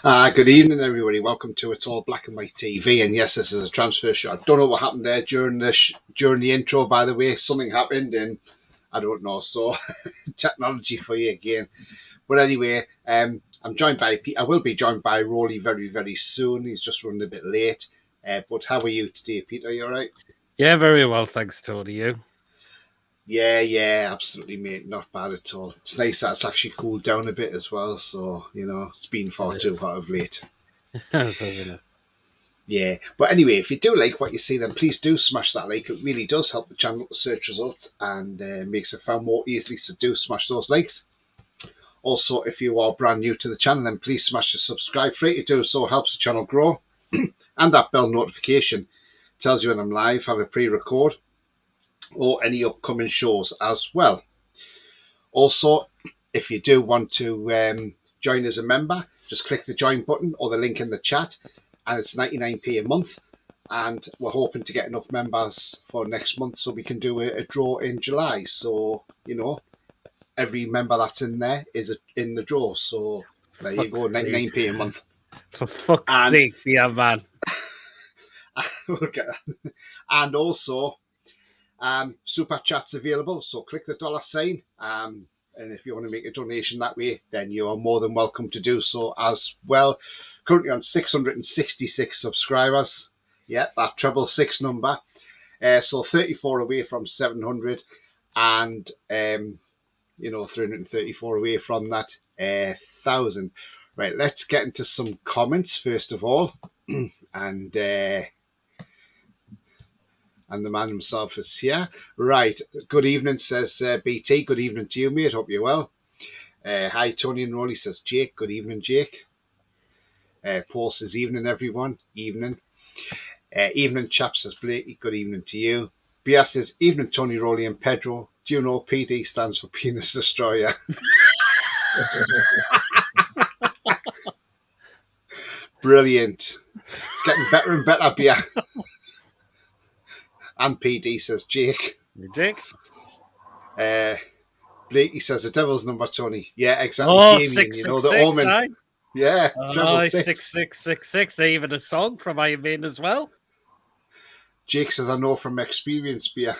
Good evening, everybody. Welcome to It's All Black and White TV. And yes, this is a transfer show. I don't know what happened there during the intro. By the way, something happened, and I don't know. So technology for you again. But anyway, I'm joined by Pete. I will be joined by Roly very, very soon. He's just running a bit late. But how are you today, Pete? Are you all right? Yeah, very well, thanks, Tony. You? Yeah, absolutely, mate. Not bad at all. It's nice that it's actually cooled down a bit as well. So, it's been far too hot of late. Isn't it? Yeah, but anyway, if you do like what you see, then please do smash that like. It really does help the channel with search results and makes it found more easily, so do smash those likes. Also, if you are brand new to the channel, then please smash the subscribe. Free to do so helps the channel grow. And that bell notification tells you when I'm live, have a pre-record, or any upcoming shows as well. Also, if you do want to join as a member, just click the join button or the link in the chat, and it's 99p a month. And we're hoping to get enough members for next month so we can do a draw in July. So, every member that's in there is in the draw. So there you go, 99p a month. For fuck's sake, yeah, man. And also, super chat's available, so click the $sign, and if you want to make a donation that way, then you are more than welcome to do so as well. Currently on 666 subscribers. Yeah, that 666 number. So 34 away from 700, and 334 away from that 1,000. Right, let's get into some comments first of all, and the man himself is here. Right. Good evening, says BT. Good evening to you, mate. Hope you're well. Hi, Tony and Roly, says Jake. Good evening, Jake. Paul says evening, everyone. Evening. Evening, chap, says Blakey. Good evening to you. BS says evening, Tony, Roly and Pedro. Do you know PT stands for Penis Destroyer? Brilliant. It's getting better and better, Bia. And PD says Jake. Jake? Blakey says the devil's number, Tony. Yeah, exactly. Oh, Damien, 666, the omen. eh? Yeah. Oh, 6666. Even a song from Iron Maiden as well. Jake says, I know from experience, Bia.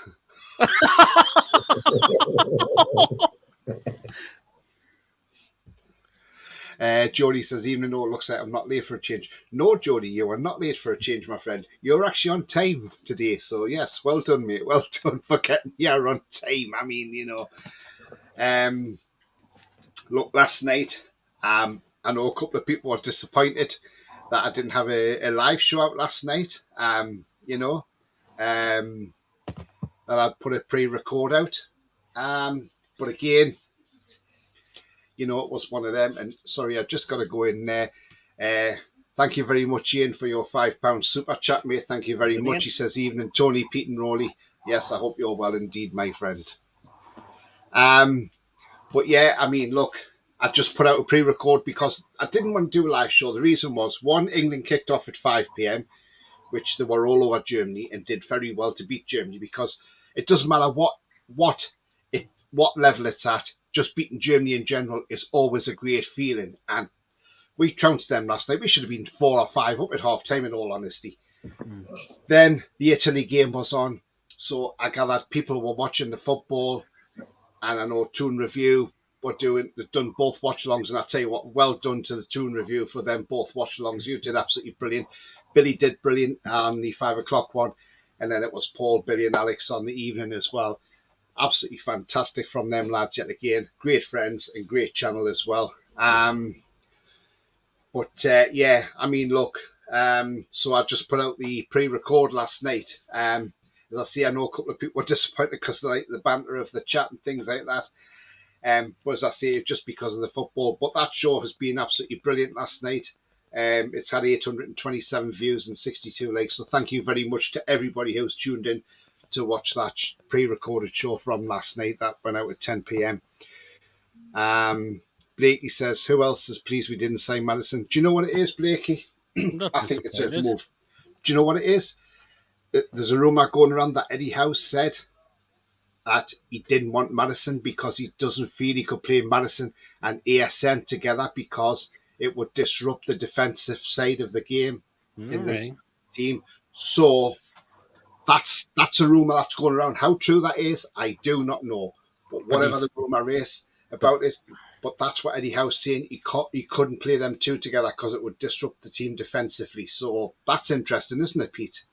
Jody says, even though it looks like I'm not late for a change. No, Jody, you are not late for a change, my friend. You're actually on time today. So, yes, well done, mate. Well done for getting here on time. I mean, look, last night, I know a couple of people were disappointed that I didn't have a live show out last night, that I'd put a pre-record out. But again, it was one of them. And sorry, I've just got to go in there. Thank you very much, Ian, for your £5 super chat, mate. Thank you very much. He says, evening, Tony, Pete and Roly. Yes, I hope you're well indeed, my friend. But yeah, I mean, look, I just put out a pre-record because I didn't want to do a live show. The reason was, one, England kicked off at 5 p.m, which they were all over Germany and did very well to beat Germany, because it doesn't matter what level it's at. Just beating Germany in general is always a great feeling. And we trounced them last night. We should have been 4 or 5 up at half time, in all honesty. Then the Italy game was on. So I gathered people were watching the football. And I know Toon Review they've done both watch-alongs. And I tell you what, well done to the Toon Review for them both watch-alongs. You did absolutely brilliant. Billy did brilliant on the 5 o'clock one. And then it was Paul, Billy and Alex on the evening as well. Absolutely fantastic from them lads yet again. Great friends and great channel as well. Yeah, I mean, look, so I just put out the pre-record last night. As I say, I know a couple of people were disappointed because they like the banter of the chat and things like that. But as I say, just because of the football. But that show has been absolutely brilliant last night. It's had 827 views and 62 likes. So thank you very much to everybody who's tuned in to watch that pre-recorded show from last night that went out at 10 p.m. Blakey says, who else is pleased we didn't sign Maddison? Do you know what it is, Blakey? I think it's a move. Do you know what it is? There's a rumour going around that Eddie Howe said that he didn't want Maddison because he doesn't feel he could play Maddison and ASN together, because it would disrupt the defensive side of the game in the Right. team. So that's a rumour that's going around. How true that is, I do not know. But whatever the rumour is about it, but that's what Eddie Howe's saying. He couldn't play them two together because it would disrupt the team defensively. So that's interesting, isn't it, Pete?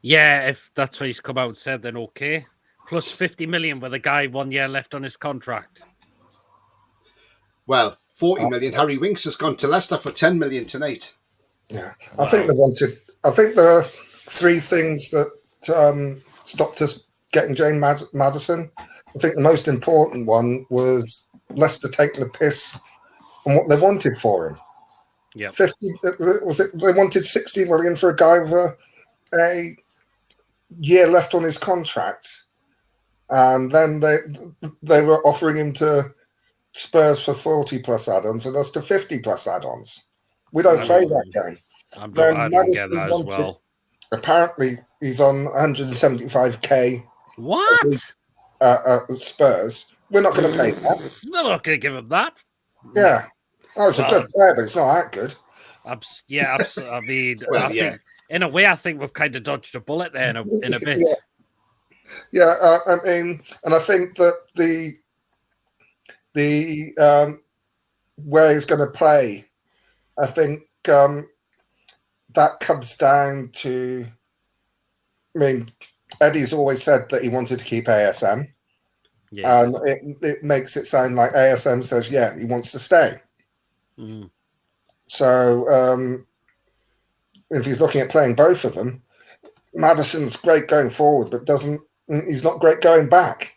Yeah, if that's what he's come out and said, then okay. Plus 50 million with a guy 1 year left on his contract. Well, 40 million. Harry Winks has gone to Leicester for 10 million tonight. Yeah, Wow. I think they wanted. I think there are three things that stopped us getting Jane Maddison. I think the most important one was Leicester taking the piss on what they wanted for him. Yeah, 50 was it? They wanted 60 million for a guy with a year left on his contract, and then they were offering him to Spurs for 40 plus add-ons and us to 50 plus add-ons. We don't play that game. I don't get that as well. Apparently, he's on 175k. What? Spurs. We're not going to pay that. No, we're not going to give him that. Yeah. Oh, it's a good player, but it's not that good. Yeah, absolutely. I mean, I think in a way, I think we've kind of dodged a bullet there in a bit. I mean, and I think that the where he's going to play, I think that comes down to. I mean, Eddie's always said that he wanted to keep ASM, and it makes it sound like ASM says, yeah, he wants to stay. Mm. So if he's looking at playing both of them, Maddison's great going forward, but he's not great going back.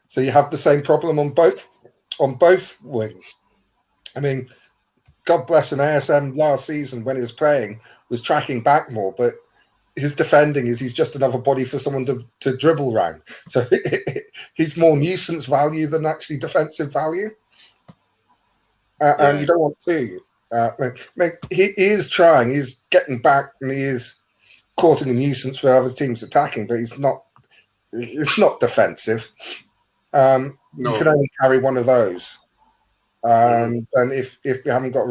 So you have the same problem on both wings. I mean, God bless an ASM last season when he was playing was tracking back more, but his defending he's just another body for someone to dribble around. So he's more nuisance value than actually defensive value. And you don't want to. He is trying. He's getting back, and he is causing a nuisance for other teams attacking. But it's not defensive. You can only carry one of those. And if we haven't got,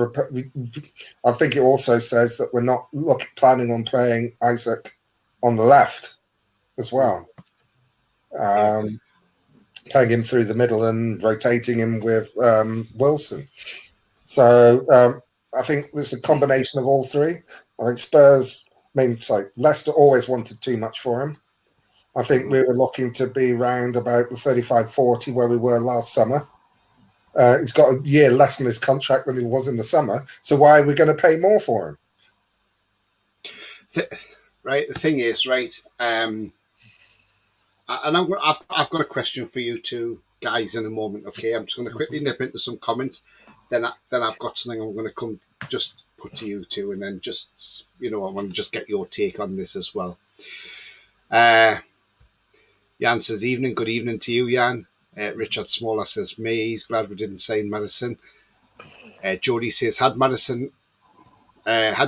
I think it also says that we're not planning on playing Isaac on the left as well. Playing him through the middle and rotating him with Wilson. So I think there's a combination of all three. I think Leicester always wanted too much for him. I think we were looking to be round about the 35-40 where we were last summer. He's got a year less on his contract than he was in the summer. So why are we going to pay more for him? Right. The thing is, right. And I've got a question for you two guys in a moment. Okay, I'm just going to quickly nip into some comments. Then I've got something I'm going to come just put to you two, and then just I want to just get your take on this as well. Jan says, "Evening, good evening to you, Jan." Richard Smaller says, "Me, he's glad we didn't sign Maddison." Jody says, "Had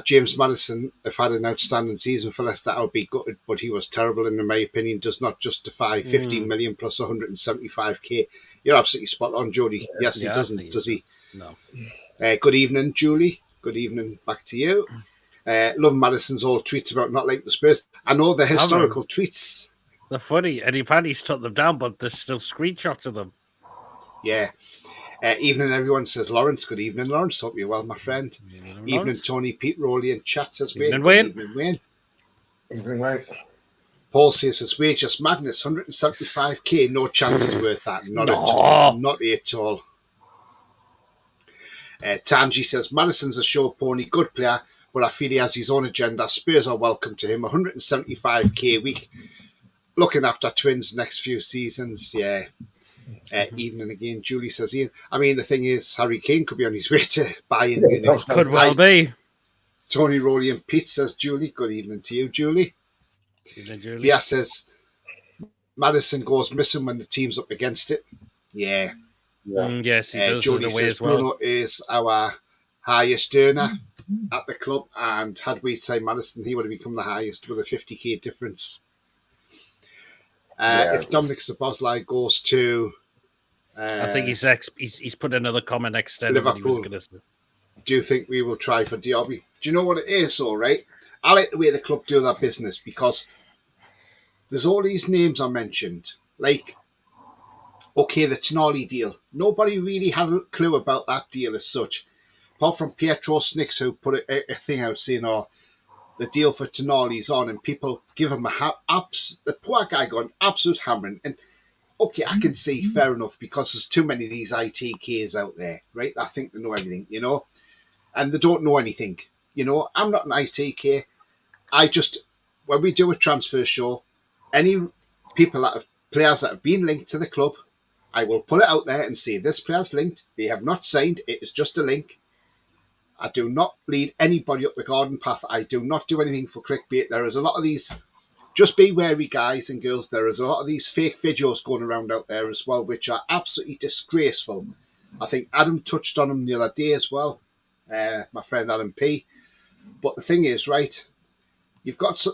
James Maddison have had an outstanding season for Leicester, I would be gutted, but he was terrible, and in my opinion, does not justify 15 million plus 175k. You're absolutely spot on, Jody. Yes, he doesn't, does he? No. Good evening, Julie. Good evening, back to you. Love Maddison's old tweets about not liking the Spurs. I know the historical tweets. They're funny, and apparently took them down, but there's still screenshots of them. Yeah. Evening, everyone, says Lawrence. Good evening, Lawrence. Hope you're well, my friend. Evening, Tony, Pete, Roly, and chat says Wayne. Evening, Wayne. Evening, Wayne. Evening, Wayne. Paul says it's wages madness, 175k. No chance is worth that. Not at all. Tanji says Maddison's a show pony, good player, but I feel he has his own agenda. Spurs are welcome to him. 175k a week. Looking after Twins next few seasons, yeah. Evening again, Julie says, Ian. I mean, the thing is, Harry Kane could be on his way to Bayern. Yes, could well be. Tony, Roly, and Pete says, Julie. Good evening to you, Julie. Evening, Julie. Yeah, says Maddison goes missing when the team's up against it. Yeah. Yes, he does. Jody says Bruno is our highest earner at the club, and had we signed Maddison, he would have become the highest with a 50k difference. If Dominik Szoboszlai goes to, I think he's put another comment extended. Liverpool. do you think we will try for Diaby? Do you know what it is, all right? I like the way the club do their business because there's all these names I mentioned. Like, okay, the Tonali deal. Nobody really had a clue about that deal as such. Apart from Pietro Snicks, who put a thing out saying, oh, the deal for Tonali's on, and people give him the poor guy got an absolute hammering. And okay, I can see, fair enough, because there's too many of these ITKs out there, right? I think they know everything, and they don't know anything. I'm not an ITK. When we do a transfer show, any players that have been linked to the club, I will put it out there and say, this player's linked. They have not signed. It is just a link. I do not lead anybody up the garden path. I do not do anything for clickbait. There is a lot of these. Just be wary, guys and girls. There is a lot of these fake videos going around out there as well, which are absolutely disgraceful. I think Adam touched on them the other day as well, my friend Adam P. But the thing is, right, they've got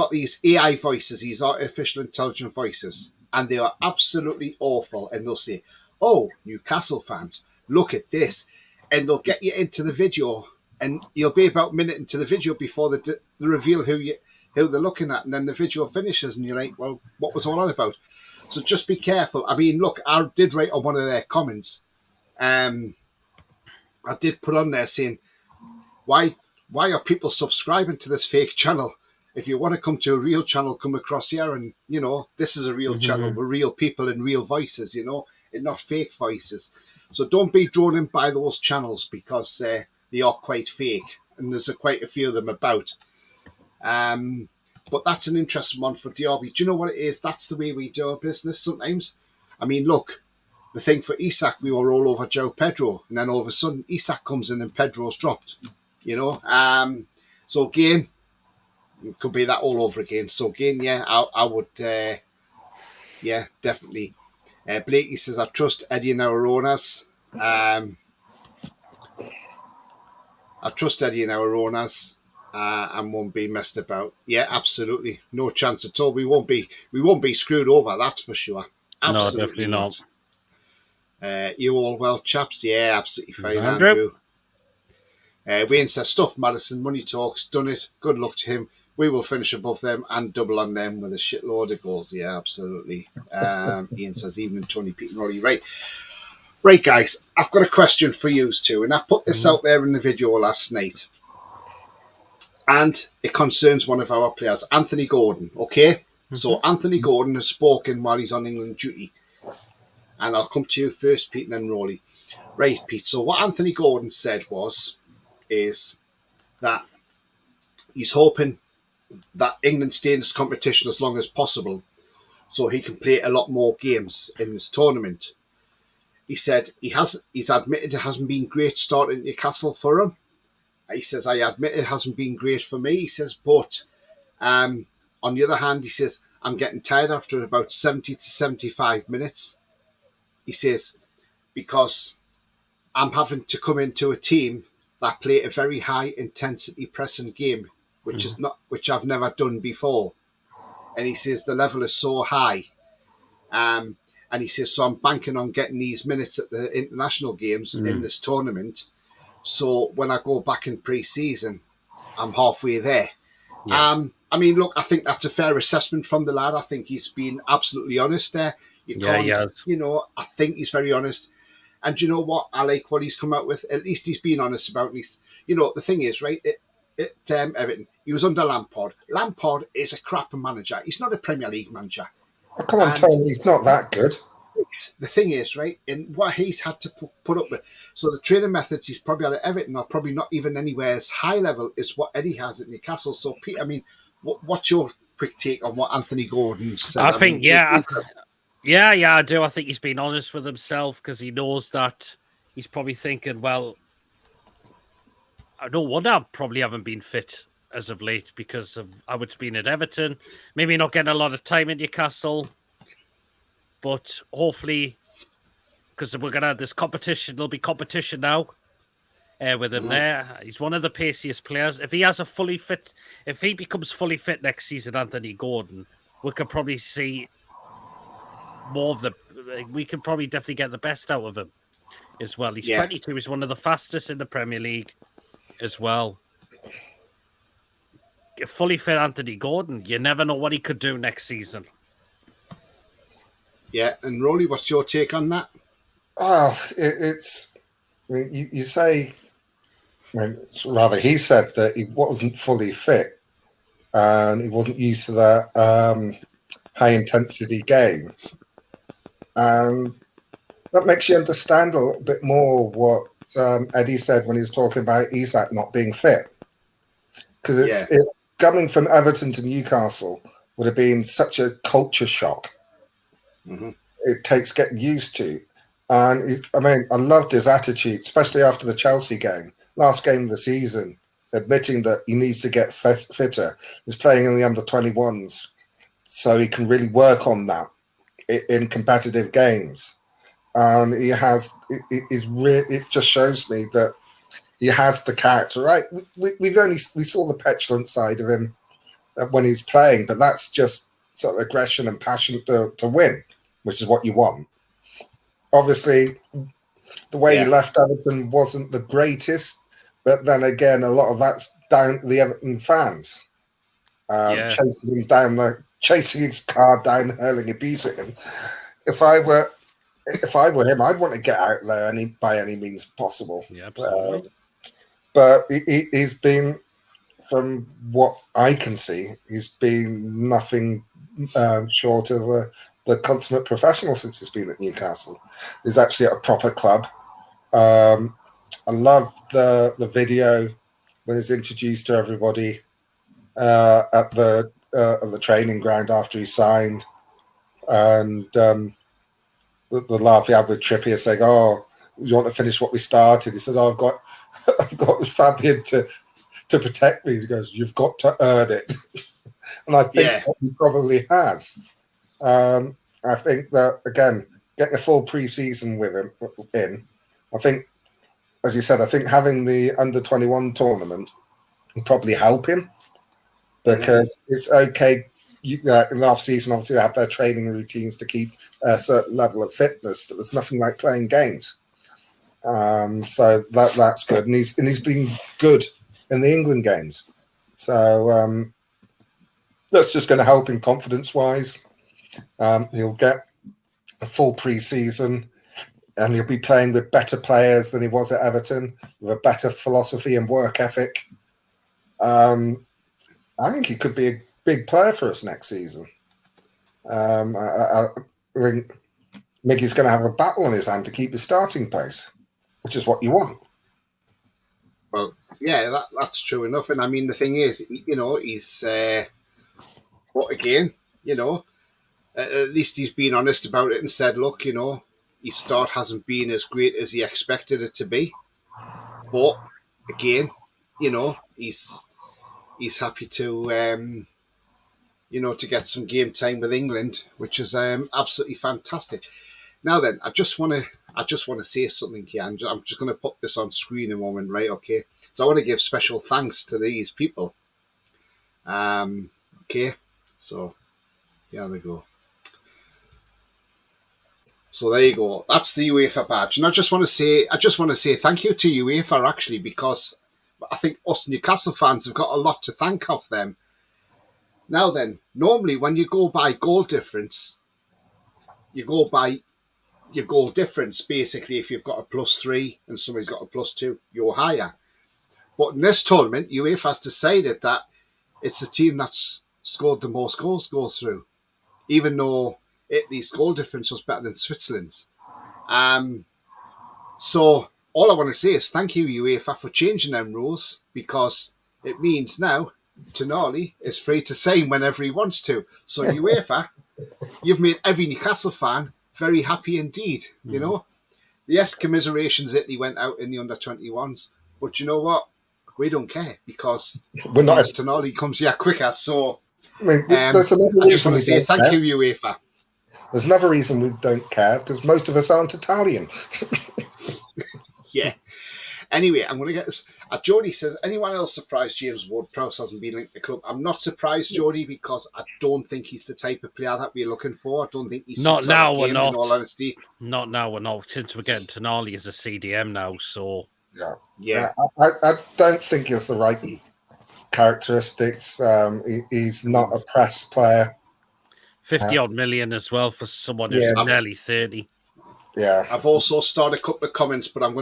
these AI voices, these artificial intelligent voices, and they are absolutely awful. And they'll say, oh, Newcastle fans, look at this. And they'll get you into the video, and you'll be about a minute into the video before they reveal who they're looking at, and then the video finishes, and you're like, well, what was all that about? So just be careful. I mean, look, I did write on one of their comments. I did put on there saying, why are people subscribing to this fake channel? If you want to come to a real channel, come across here, and this is a real channel with real people and real voices, and not fake voices. So don't be drawn in by those channels because they are quite fake, and there's quite a few of them about. But that's an interesting one for Diaby. Do you know what it is? That's the way we do our business sometimes. I mean, look, the thing for Isak, we were all over Joe Pedro, and then all of a sudden Isak comes in and Pedro's dropped. So again, it could be that all over again. So again, yeah, I would, definitely. Blakey says, I trust Eddie and our owners. I trust Eddie and our owners and won't be messed about. Yeah, absolutely. No chance at all. We won't be screwed over, that's for sure. Absolutely no, definitely not. You all well, chaps? Yeah, absolutely fine, Andrew. Wayne says, stuff Maddison, money talks, done it. Good luck to him. We will finish above them and double on them with a shitload of goals. Yeah, absolutely. Ian says, even Tony, Pete and Roly. Right, guys, I've got a question for you too. And I put this out there in the video last night. And it concerns one of our players, Anthony Gordon, okay? Mm-hmm. So Anthony Gordon has spoken while he's on England duty. And I'll come to you first, Pete, and then Roly. Right, Pete. So what Anthony Gordon said is that he's hoping that England stay in this competition as long as possible so he can play a lot more games in this tournament. He said he's admitted it hasn't been great starting Newcastle for him. He says, I admit it hasn't been great for me. He says, but on the other hand, he says, I'm getting tired after about 70 to 75 minutes. He says, because I'm having to come into a team that play a very high intensity pressing game, which I've never done before. And he says the level is so high. And he says, so I'm banking on getting these minutes at the international games in this tournament. So when I go back in pre-season, I'm halfway there. Yeah. I mean, look, I think that's a fair assessment from the lad. I think he's been absolutely honest there. I think he's very honest. And you know what? I like what he's come out with. At least he's been honest about it. The thing is, right, Everton, he was under Lampard. Lampard is a crap manager. He's not a Premier League manager. Oh, come on, Tony, he's not that good. The thing is, right, in what he's had to put up with, so the training methods he's probably had at Everton are probably not even anywhere as high level as what Eddie has at Newcastle. So, Pete, I mean, what's your quick take on what Anthony Gordon said? I think, I do. I think he's been honest with himself because he knows that he's probably thinking, well, no wonder I probably haven't been fit as of late because of how it's been at Everton. Maybe not getting a lot of time in Newcastle, but hopefully, because we're going to have this competition, there'll be competition now with him there. He's one of the paciest players. If he becomes fully fit next season, Anthony Gordon, we could probably see more of we can probably definitely get the best out of him. as well. He's Yeah. 22. He's one of the fastest in the Premier League as well. A fully fit Anthony Gordon, you never know what he could do next season. Yeah, and Roly, what's your take on that? Well, it's. I mean, you say. I mean, rather, he said that he wasn't fully fit, and he wasn't used to that high intensity game, and that makes you understand a little bit more what Eddie said when he was talking about Isak not being fit, because it coming from Everton to Newcastle would have been such a culture shock. Mm-hmm. It takes getting used to. And I loved his attitude, especially after the Chelsea game, last game of the season, admitting that he needs to get fitter. He's playing in the under-21s, so he can really work on that in competitive games. And he has. It just shows me that he has the character. Right? We saw the petulant side of him when he's playing, but that's just sort of aggression and passion to win, which is what you want. Obviously, the way he left Everton wasn't the greatest, but then again, a lot of that's down to the Everton fans chasing his car down, hurling abuse at him. If I were him, I'd want to get out there by any means possible. Yeah, absolutely. But he's been, from what I can see, he's been nothing short of the consummate professional since he's been at Newcastle. He's actually at a proper club. I love the video when he's introduced to everybody at the training ground after he signed, and the laugh he had with Trippier saying, "Oh, you want to finish what we started?" He said, "Oh, I've got Fabian to protect me." He goes, "You've got to earn it," and I think that he probably has. I think that, again, getting a full pre-season with him in, I think, as you said, I think having the under-21 tournament will probably help him, because it's okay. In the off-season, obviously, they have their training routines to keep a certain level of fitness, but there's nothing like playing games. So that's good. And he's been good in the England games. So that's just going to help him confidence-wise. He'll get a full pre-season, and he'll be playing with better players than he was at Everton, with a better philosophy and work ethic. I think he could be a big player for us next season. I think Miggy's going to have a battle on his hand to keep his starting place, which is what you want. Well, yeah, that's true enough. And I mean, the thing is, he's at least he's been honest about it and said, look, his start hasn't been as great as he expected it to be. But again, he's happy to to get some game time with England, which is absolutely fantastic. Now then, I just want to say something here. I'm just going to put this on screen a moment, right? Okay. So I want to give special thanks to these people. Okay. So yeah, they go. So there you go. That's the UEFA badge, and I just want to say thank you to UEFA, actually, because I think us Newcastle fans have got a lot to thank of them. Now then, normally when you go by goal difference, you go by your goal difference. Basically, if you've got a +3 and somebody's got a +2, you're higher. But in this tournament, UEFA has decided that it's the team that's scored the most goals goes through, even though Italy's goal difference was better than Switzerland's. So all I want to say is thank you, UEFA, for changing them rules, because it means now Tonali is free to sign whenever he wants to. So UEFA, you've made every Newcastle fan very happy indeed. Yes, commiserations, Italy went out in the under-21s, but you know what? We don't care, because We're not Tonali comes here quicker. So I just want to say thank you, UEFA. There's another reason we don't care, because most of us aren't Italian. Yeah. Anyway, I'm going to get this. Jody says, anyone else surprised James Ward-Prowse hasn't been linked to the club? I'm not surprised, Jody, because I don't think he's the type of player that we're looking for. I don't think he's Not now, we're game, not. in all honesty. Not now, we're not. Since we're getting Tonali as a CDM now, so... Yeah. I don't think he's the right characteristics. He's not a press player. 50-odd million as well for someone who's nearly 30. Yeah. I've also started a couple of comments, but I'm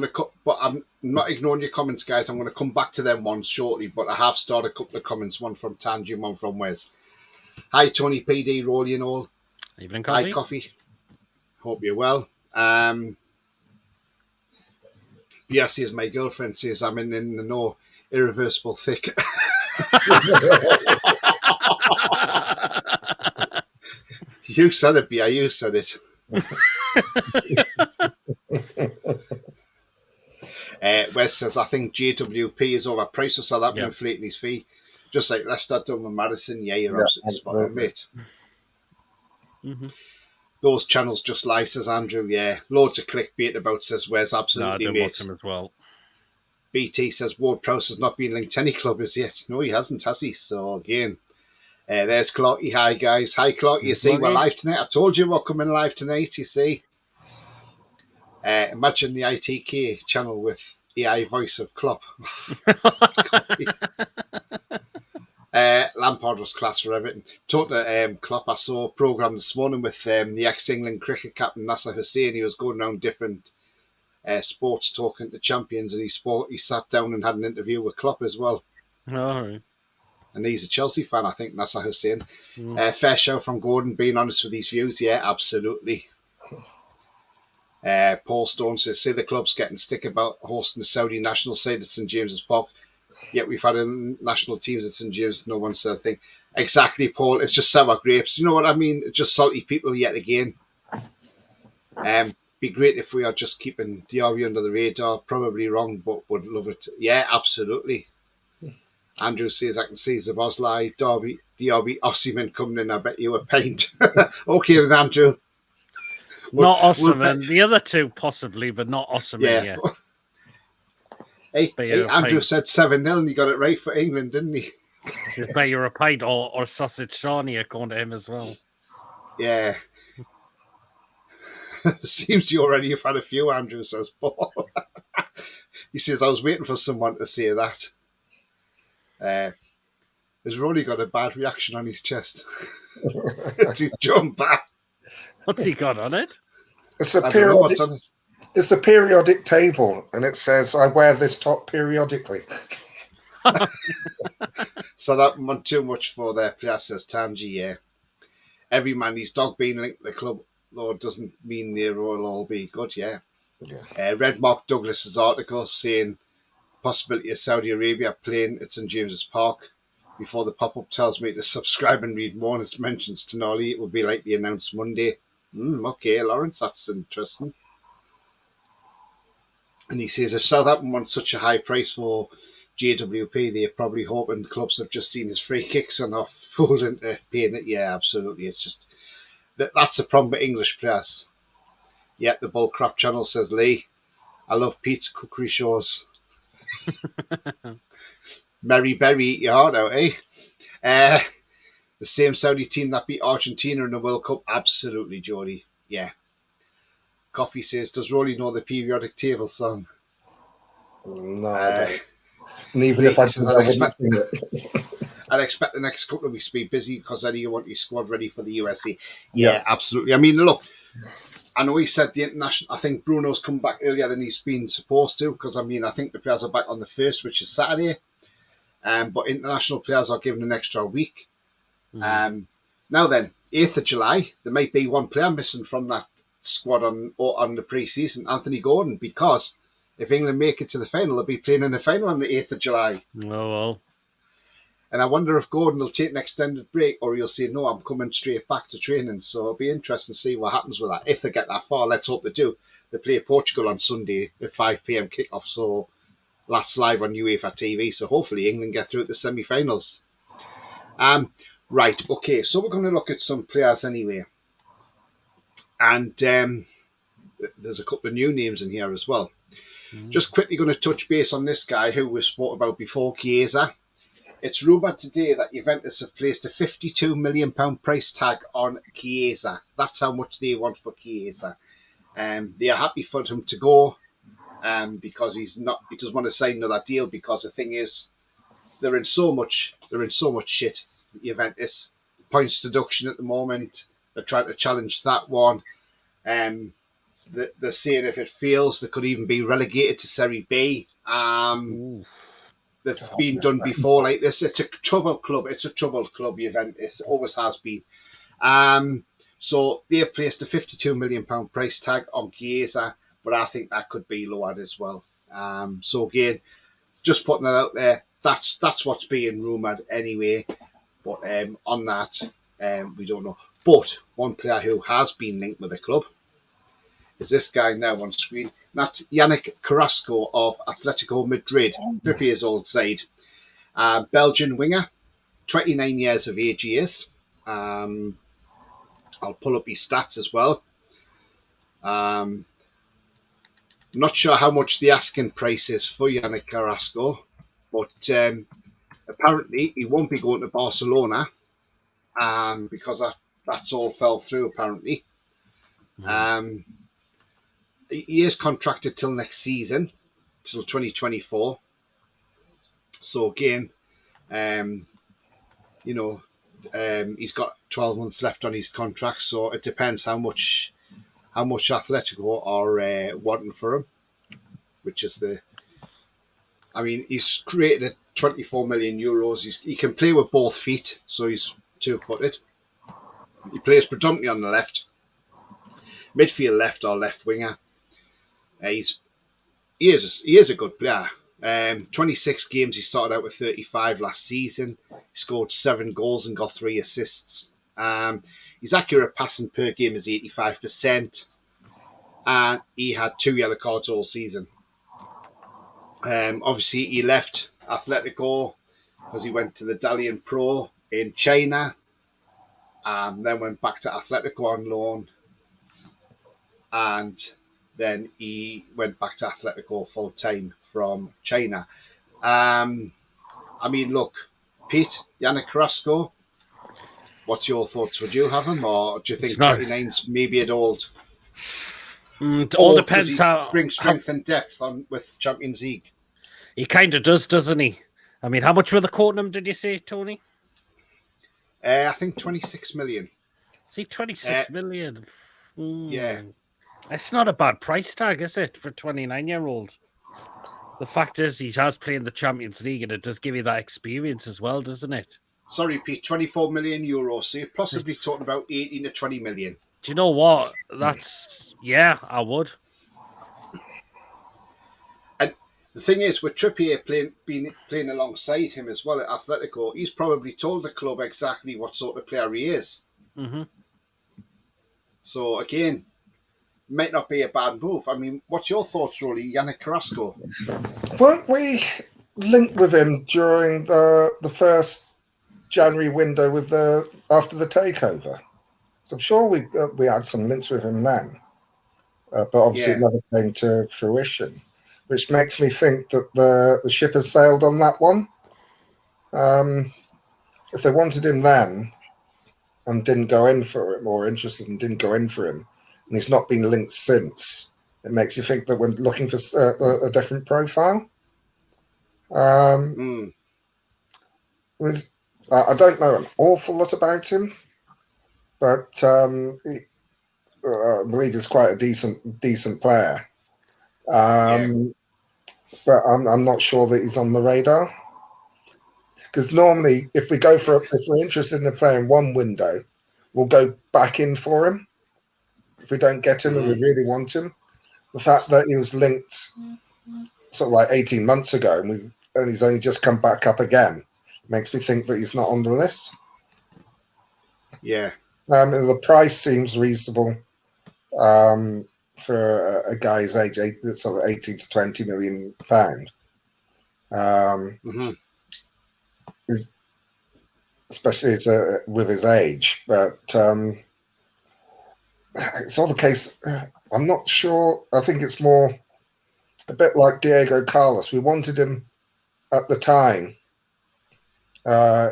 not ignoring your comments, guys. I'm going to come back to them ones shortly, but I have started a couple of comments, one from Tangi and one from Wes. Hi, Tony PD, Roly and all. Evening, Coffee. Hi, Coffee. Hope you're well. Yes, here's my girlfriend says I'm in the know, irreversible thick. You said it, Bia. You said it. Wes says, I think JWP is overpriced for Southampton, inflating his fee. Just like Leicester done with Maddison. Yeah, you're absolutely spot on, mate. Mm-hmm. Those channels just lie, says Andrew. Yeah, loads of clickbait about, says Wes. Absolutely, no, I mate. watch him as well. BT says Ward-Prowse has not been linked to any club as yet. No, he hasn't, has he? So, again, there's Clarky. Hi, guys. Hi, Clarky. You see, we're live tonight. I told you we're coming live tonight, you see. Imagine the ITK channel with AI voice of Klopp. Lampard was class for everything. Talked to Klopp. I saw a programme this morning with the ex-England cricket captain Nasser Hussain. He was going around different sports talking to champions, and he sat down and had an interview with Klopp as well. All right. And he's a Chelsea fan, I think, Nasser Hussain. Fair show from Gordon, being honest with his views. Yeah, absolutely. Paul Stone says, say the club's getting stick about hosting the Saudi national side at St James's Park. Yet we've had a national teams at St James. No one said a thing. Exactly, Paul. It's just sour grapes. You know what I mean? Just salty people yet again. Be great if we are just keeping DRB under the radar. Probably wrong, but would love it. Yeah, absolutely. Andrew says, I can see Szoboszlai, DRB, Osimhen coming in. I bet you a paint. Okay then, Andrew. Not Osimhen. The other two possibly, but not Osimhen yet. Hey, Andrew said 7-0 and he got it right for England, didn't he? He says, bet you're a pint or sausage Shawnee according to him as well. Yeah. Seems you already have had a few, Andrew, says Paul. He says, I was waiting for someone to say that. Has Roly got a bad reaction on his chest? It's his jumper. What's he got on it? It's a periodic table, and it says, I wear this top periodically. So that wasn't too much for their player, says Tangi, yeah. Every man, his dog being linked to the club, though, doesn't mean they will all be good, yeah. Red Mark Douglas's article saying possibility of Saudi Arabia playing at St James's Park. Before the pop-up tells me to subscribe and read more, and it mentions Tonali, it will be likely announced Monday. Okay, Lawrence, that's interesting. And he says, if Southampton want such a high price for JWP, they're probably hoping clubs have just seen his free kicks and are fooled into paying it. Yeah, absolutely. It's just, that's the problem with English players. Yeah, the Bullcrap channel says, Lee, I love Pete's cookery shows. Mary Berry, eat your heart out, eh? The same Saudi team that beat Argentina in the World Cup? Absolutely, Jody. Yeah. Coffee says, does Roly know the periodic table song? No, I don't. And even if I did, I wouldn't sing it. I'd expect the next couple of weeks to be busy because then you want your squad ready for the USA. Yeah, absolutely. I mean, look, I know he said the international, I think Bruno's come back earlier than he's been supposed to because, I mean, I think the players are back on the 1st, which is Saturday. But international players are given an extra week. Now then, 8th of July, there might be one player missing from that squad on the pre-season, Anthony Gordon, because if England make it to the final, they'll be playing in the final on the 8th of July. Oh, well. And I wonder if Gordon will take an extended break or he'll say, no, I'm coming straight back to training. So it'll be interesting to see what happens with that. If they get that far, let's hope they do. They play Portugal on Sunday at 5 p.m. kickoff, so that's live on UEFA TV. So hopefully England get through the semi-finals. Right, okay, so we're going to look at some players anyway. And there's a couple of new names in here as well. Just quickly going to touch base on this guy who we spoke about before, Chiesa. It's rumoured today that Juventus have placed a £52 million price tag on Chiesa. That's how much they want for Chiesa. They are happy for him to go because he doesn't want to sign another deal, because the thing is, they're in so much shit, Juventus. Points deduction at the moment. They're trying to challenge that one. They're saying if it fails, they could even be relegated to Serie B. They've been done before like this. It's a troubled club. Juventus. It always has been. So they have placed a £52 million price tag on Chiesa, but I think that could be lowered as well. So again, just putting that out there. That's what's being rumoured anyway. But on that, we don't know. But one player who has been linked with the club is this guy now on screen. That's Yannick Carrasco of Atletico Madrid, 50 years old side. Belgian winger, 29 years of age he is. I'll pull up his stats as well. Not sure how much the asking price is for Yannick Carrasco, but apparently he won't be going to Barcelona because that's all fell through apparently. He is contracted till next season, till 2024. So again, he's got 12 months left on his contract. So it depends how much Atletico are wanting for him, which is he's created a 24 million euros. He can play with both feet, so he's 2-footed. He plays predominantly on the left, midfield left or left winger. He is a good player. 26 games, he started out with 35 last season. He scored 7 goals and got 3 assists. His accurate passing per game is 85%. And he had 2 yellow cards all season. Obviously, he left Atletico because he went to the Dalian Pro in China. And then went back to Atletico on loan. And then he went back to Atletico full time from China. Look, Pete, Yannick Carrasco, what's your thoughts? Would you have him, or do you think 29's maybe at old? It all depends how bring strength and depth on with Champions League. He kind of does, doesn't he? How much were the quoting him? Did you say, Tony? I think 26 million. See, 26 million. Yeah. It's not a bad price tag, is it, for a 29-year-old? The fact is, he has played in the Champions League, and it does give you that experience as well, doesn't it? Sorry, Pete, 24 million euros. So you're possibly talking about 18 to 20 million. Do you know what? I would. And the thing is, with Trippier playing alongside him as well at Atletico, he's probably told the club exactly what sort of player he is. Mm-hmm. So again, might not be a bad move. What's your thoughts, Roly? Yannick Carrasco? Weren't we linked with him during the first January window after the takeover? So I'm sure we had some links with him then, but obviously it never came to fruition, which makes me think that the ship has sailed on that one. If they wanted him then and didn't go in for him, or interested and didn't go in for him, and he's not been linked since, it makes you think that we're looking for a different profile. I don't know an awful lot about him, but I believe he's quite a decent player. But I'm not sure that he's on the radar. Because normally, if we're interested in a player in one window, we'll go back in for him. If we don't get him and we really want him, the fact that he was linked sort of like 18 months ago and he's only just come back up again makes me think that he's not on the list. Yeah. The price seems reasonable for a guy's age, sort of 18 to 20 million pound. Especially with his age, but it's all the case. I'm not sure. I think it's more a bit like Diego Carlos. We wanted him at the time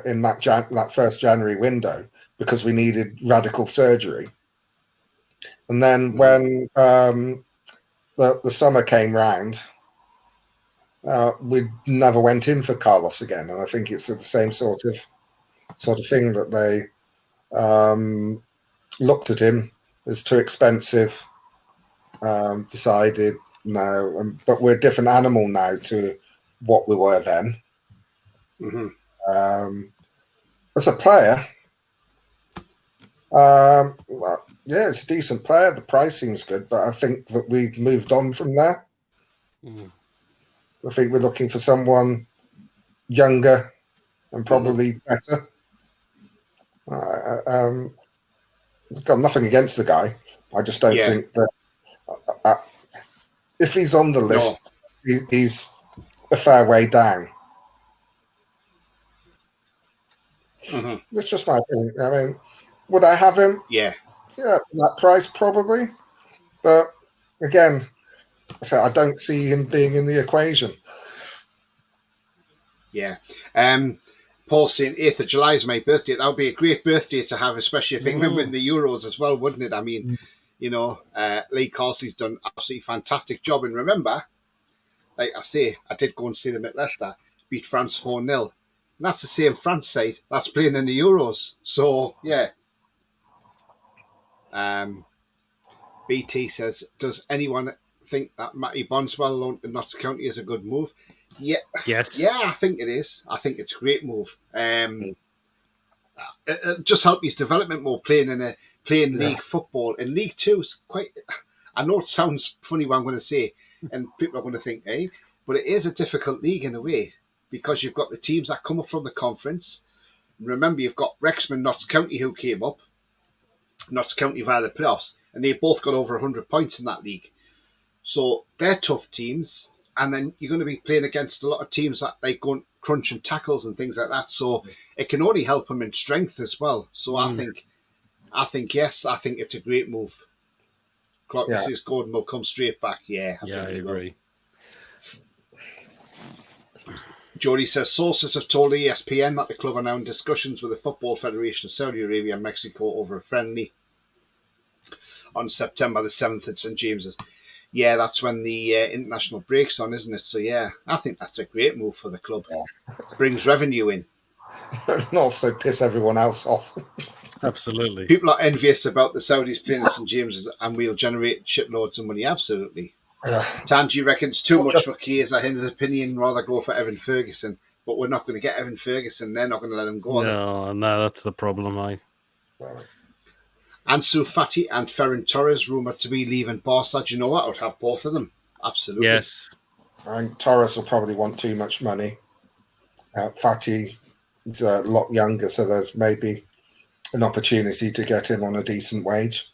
in that first January window because we needed radical surgery. And then when the summer came round, we never went in for Carlos again. And I think it's the same sort of thing that they looked at him as too expensive, decided no, but we're a different animal now to what we were then. As a player, well, yeah, it's a decent player. The price seems good, but I think that we've moved on from there. I think we're looking for someone younger and probably better. I've got nothing against the guy. I just don't think that if he's on the list, he's a fair way down. That's just my opinion. I mean, would I have him? Yeah, for that price, probably. But again, I don't see him being in the equation. Yeah. Paul's saying 8th of July is my birthday. That would be a great birthday to have, especially if England win the Euros as well, wouldn't it? I mean, you know, Lee Carsley's done an absolutely fantastic job. And remember, like I say, I did go and see them at Leicester, beat France 4-0. And that's the same France side that's playing in the Euros. So, yeah. BT says, does anyone think that Matty Bondswell loaned to Notts County is a good move? Yeah. Yes. Yeah, I think it is. I think it's a great move. It just helped his development more playing league football. And League Two is quite. I know it sounds funny what I'm going to say, and people are going to think, "Hey," but it is a difficult league in a way because you've got the teams that come up from the conference. And remember, you've got Wrexham, Notts County, who came up, Notts County via the playoffs, and they both got over 100 points in that league. So they're tough teams. And then you're going to be playing against a lot of teams that they go and crunch and tackles and things like that. So it can only help them in strength as well. So I think yes, I think it's a great move. Clark says Gordon will come straight back. Yeah, I agree. Jody says sources have told ESPN that the club are now in discussions with the Football Federation of Saudi Arabia and Mexico over a friendly on September the 7th at St. James's. Yeah, that's when the international break's on, isn't it? So, yeah, I think that's a great move for the club. Yeah. Brings revenue in. And also piss everyone else off. Absolutely. People are envious about the Saudis playing at St. James's and we'll generate shitloads of money. Absolutely. Tanji reckons too much for Chiesa. In his opinion, rather go for Evan Ferguson. But we're not going to get Evan Ferguson. They're not going to let him go. No, that's the problem, Ansu Fati and Ferran Torres rumoured to be leaving Barca. Do you know what? I would have both of them. Absolutely. Yes. I think Torres will probably want too much money. Fati is a lot younger, so there's maybe an opportunity to get him on a decent wage.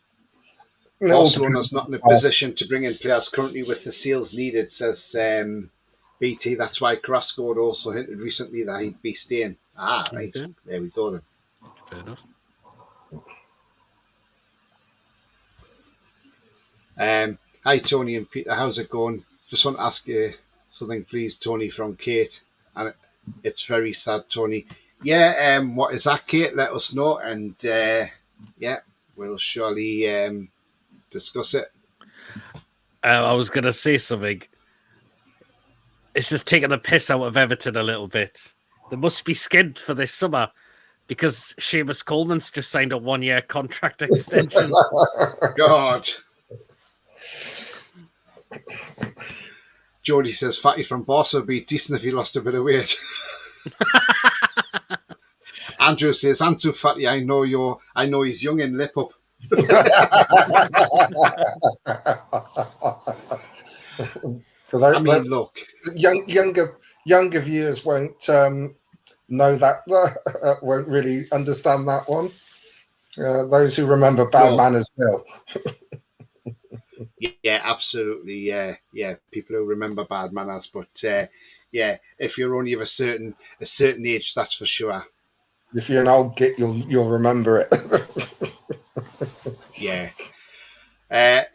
Barcelona's not in a position to bring in players currently with the sales needed, says BT. That's why Carrasco had also hinted recently that he'd be staying. Right. Okay. There we go then. Fair enough. Hi Tony and Peter, how's it going? Just want to ask you something please, Tony, from Kate, and it's very sad, Tony. What is that, Kate? Let us know, and we'll surely discuss it. I was going to say something. It's just taking the piss out of Everton a little bit. They must be skinned for this summer because Seamus Coleman's just signed a 1-year contract extension. God. Jody says Fatty from Barca would be decent if he lost a bit of weight. Andrew says Ansu Fati, I know he's young and lip up. Look, younger viewers won't know that, won't really understand that one. Those who remember Bad Manners will. Yeah, absolutely. Yeah. People who remember Bad Manners, but if you're only of a certain age, that's for sure. If you're an old git, you'll remember it. Yeah.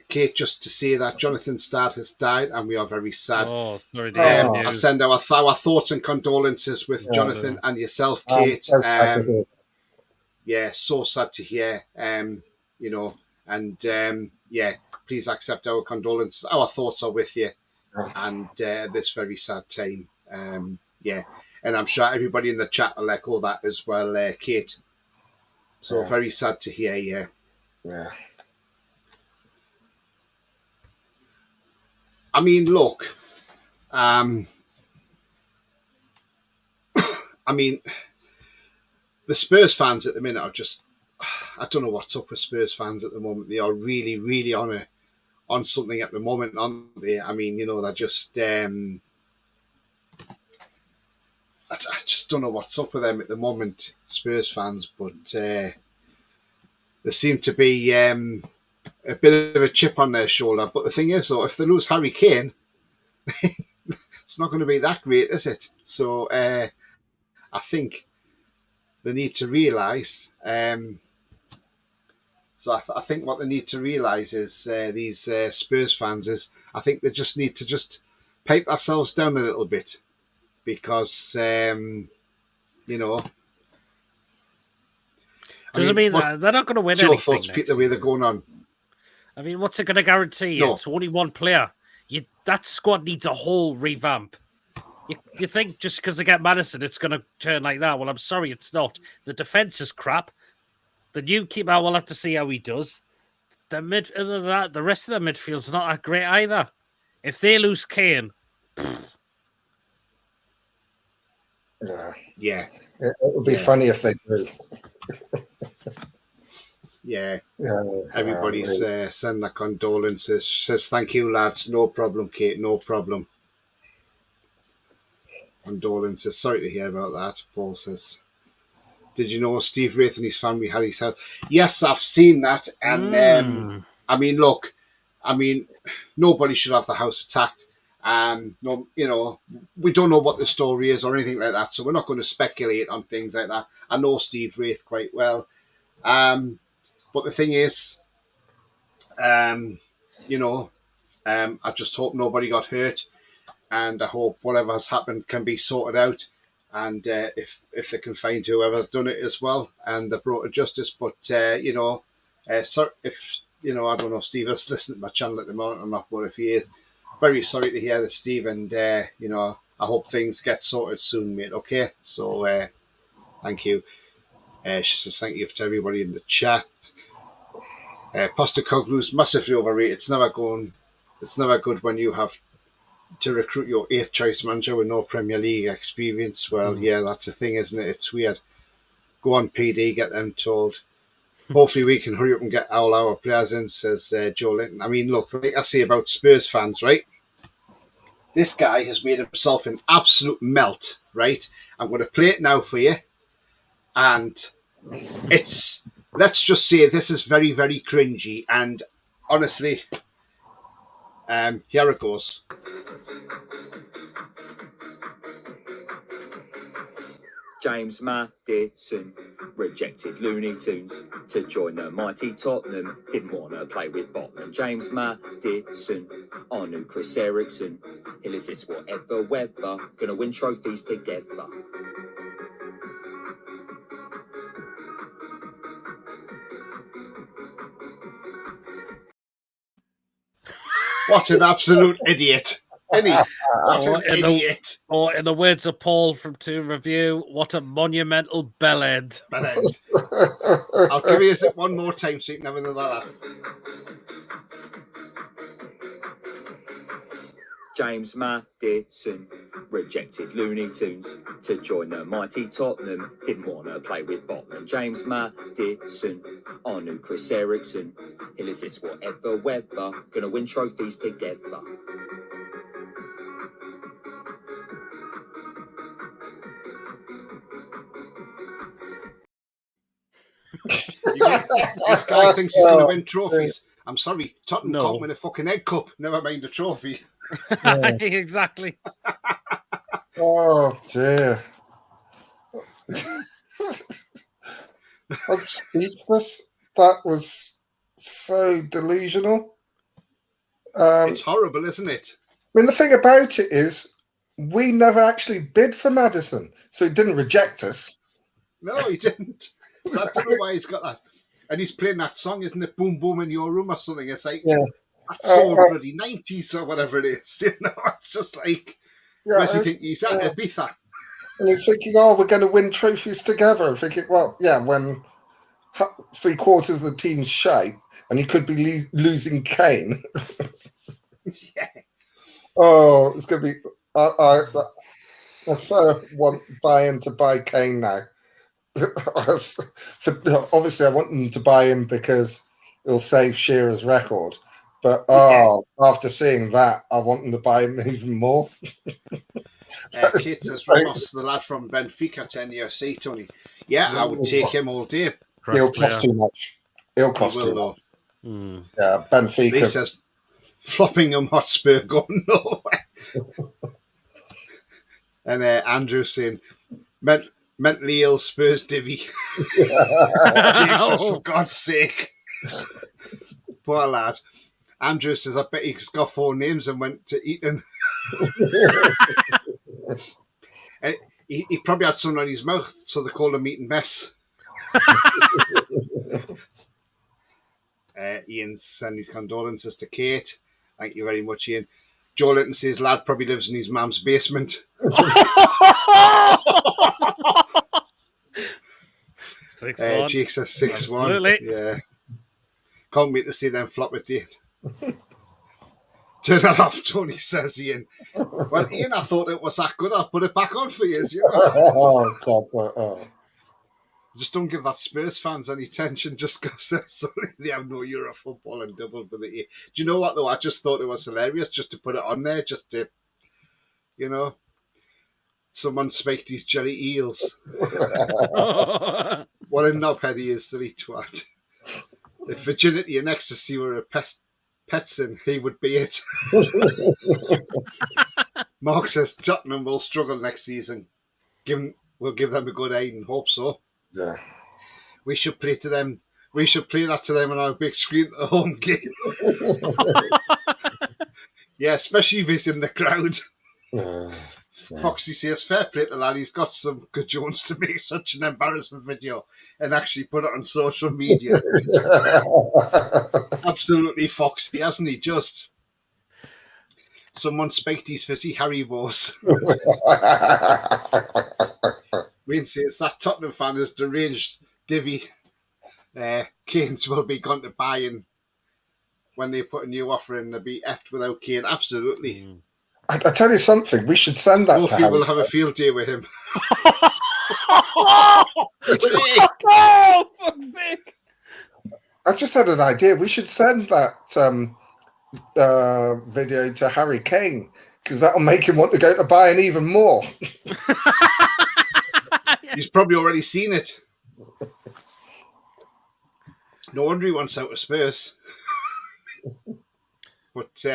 Kate, just to say that Jonathan's dad has died, and we are very sad. Oh, sorry to hear I news. send our thoughts and condolences with Jonathan and yourself, Kate. So sad to hear. Yeah, so sad to hear. You know, and yeah, please accept our condolences. Our thoughts are with you, and this very sad time. Yeah, and I'm sure everybody in the chat will echo that as well, Kate. So very sad to hear. Yeah. I mean, look. I mean, the Spurs fans at the minute are just, I don't know what's up with Spurs fans at the moment. They are really, really on something at the moment, aren't they? I mean, you know, they're just, I just don't know what's up with them at the moment, Spurs fans, but there seem to be a bit of a chip on their shoulder. But the thing is, though, if they lose Harry Kane, it's not going to be that great, is it? So I think they need to realise. So I think what they need to realise is these Spurs fans is I think they just need to just pipe themselves down a little bit because you know. Doesn't mean that they're not going to win anything. Your thoughts, Pete, the way they're going on? I mean, what's it going to guarantee you? No. It's only one player. That squad needs a whole revamp. You think just because they get Maddison, it's going to turn like that? Well, I'm sorry, it's not. The defense is crap. The new keeper, we'll have to see how he does. Other than that, the rest of the midfield's not that great either. If they lose Kane, yeah, it would be funny if they do. Yeah, everybody's sending their condolences. Says thank you, lads. No problem, Kate. No problem. Condolences. Sorry to hear about that. Paul says, did you know Steve Wraith and his family had his health? Yes, I've seen that. And I mean, look, I mean, nobody should have the house attacked. No, you know, we don't know what the story is or anything like that, so we're not going to speculate on things like that. I know Steve Wraith quite well. But the thing is, you know, I just hope nobody got hurt, and I hope whatever has happened can be sorted out. And if they can find whoever's done it as well, and they're brought to justice. But you know, so if you know, I don't know if Steve is listening to my channel at the moment or not, but if he is, very sorry to hear this, Steve. And you know, I hope things get sorted soon, mate. Okay, so thank you. She says thank you to everybody in the chat. Postecoglou's massively overrated. It's never good when you have to recruit your 8th choice manager with no Premier League experience. Well, yeah, that's the thing, isn't it? It's weird. Go on, PD, get them told. Hopefully we can hurry up and get all our players in, says Joe Linton. I mean, look, like I say about Spurs fans, right? This guy has made himself an absolute melt, right? I'm going to play it now for you. And it's, let's just say this is very, very cringy. And honestly, here it goes. James Maddison rejected Looney Tunes to join the mighty Tottenham. Didn't want to play with Botman. James Maddison, our new Chris Eriksen. He'll assist whatever weather. Gonna win trophies together. What an absolute idiot. What an idiot. Or in the words of Paul from Toon Review, what a monumental bellend. I'll give you it one more time so you can have another laugh. James Maddison rejected Looney Tunes to join the mighty Tottenham. Didn't want to play with Botman. James Maddison, our new Chris Eriksen. He'll assist whatever weather. Gonna win trophies together. This guy thinks he's going to win trophies. I'm sorry, Tottenham can't win a fucking egg cup. Never mind a trophy. Exactly. Oh dear. I'm speechless. That was so delusional. It's horrible, isn't it? I mean, the thing about it is, we never actually bid for Maddison, so he didn't reject us. No, he didn't. So I don't know why he's got that. And he's playing that song, isn't it? Boom, boom in your room or something. It's like, Yeah. that's so bloody 90s or whatever it is. You know, it's just like, where's he think he's at Ibiza? And he's thinking, oh, we're going to win trophies together. I'm thinking, well, yeah, when 3/4 of the team's shite and he could be losing Kane. Yeah. Oh, it's going to be... I so want Bayern to buy Kane now. Obviously, I want them to buy him because it'll save Shearer's record. But after seeing that, I want them to buy him even more. Kate says, Ramos, the lad from Benfica, 10 years, see, Tony. Yeah, I would take him all day. He'll cost too much. He'll cost too much. Yeah, Benfica. He says, Floppingham Hotspur going nowhere. And Andrew saying, mentally ill Spurs divvy. Jake says, for God's sake. Poor lad. Andrew says, I bet he's got 4 names and went to Eton. And he probably had something on his mouth, so they called him Eton Mess. Ian sends his condolences to Kate. Thank you very much, Ian. Joe Linton says, lad probably lives in his mum's basement. Jake says 6-1. Yeah. Can't wait to see them flop a date. Turn it off, Tony says, Ian. Well, Ian, I thought it was that good. I'll put it back on for you. You know? Oh, God. Just don't give that Spurs fans any tension just because they have no Euro football and double with it. Do you know what, though? I just thought it was hilarious just to put it on there, just to, you know, someone spiked these jelly eels. What a knobhead he is, silly twat. If virginity and ecstasy were a pets in, he would be it. Mark says Tottenham will struggle next season. We'll give them a good aid and hope so. Yeah. We should play to them. We should play that to them on our big screen at the home game. Yeah, especially if he's in the crowd. Foxy says, fair play to the lad. He's got some good jones to make such an embarrassing video and actually put it on social media. Absolutely Foxy, hasn't he? Just someone spiked his fizzy Haribos. Wayne says that Tottenham fan is deranged divvy. Kane's will be gone to Bayern when they put a new offer in. They'll be effed without Kane. Absolutely. I tell you something, we should send that Both to people Harry. have a field day with him. Oh, fuck's sake. I just had an idea. We should send that video to Harry Kane because that'll make him want to go to Bayern even more. He's probably already seen it. No wonder he wants out of Spurs. But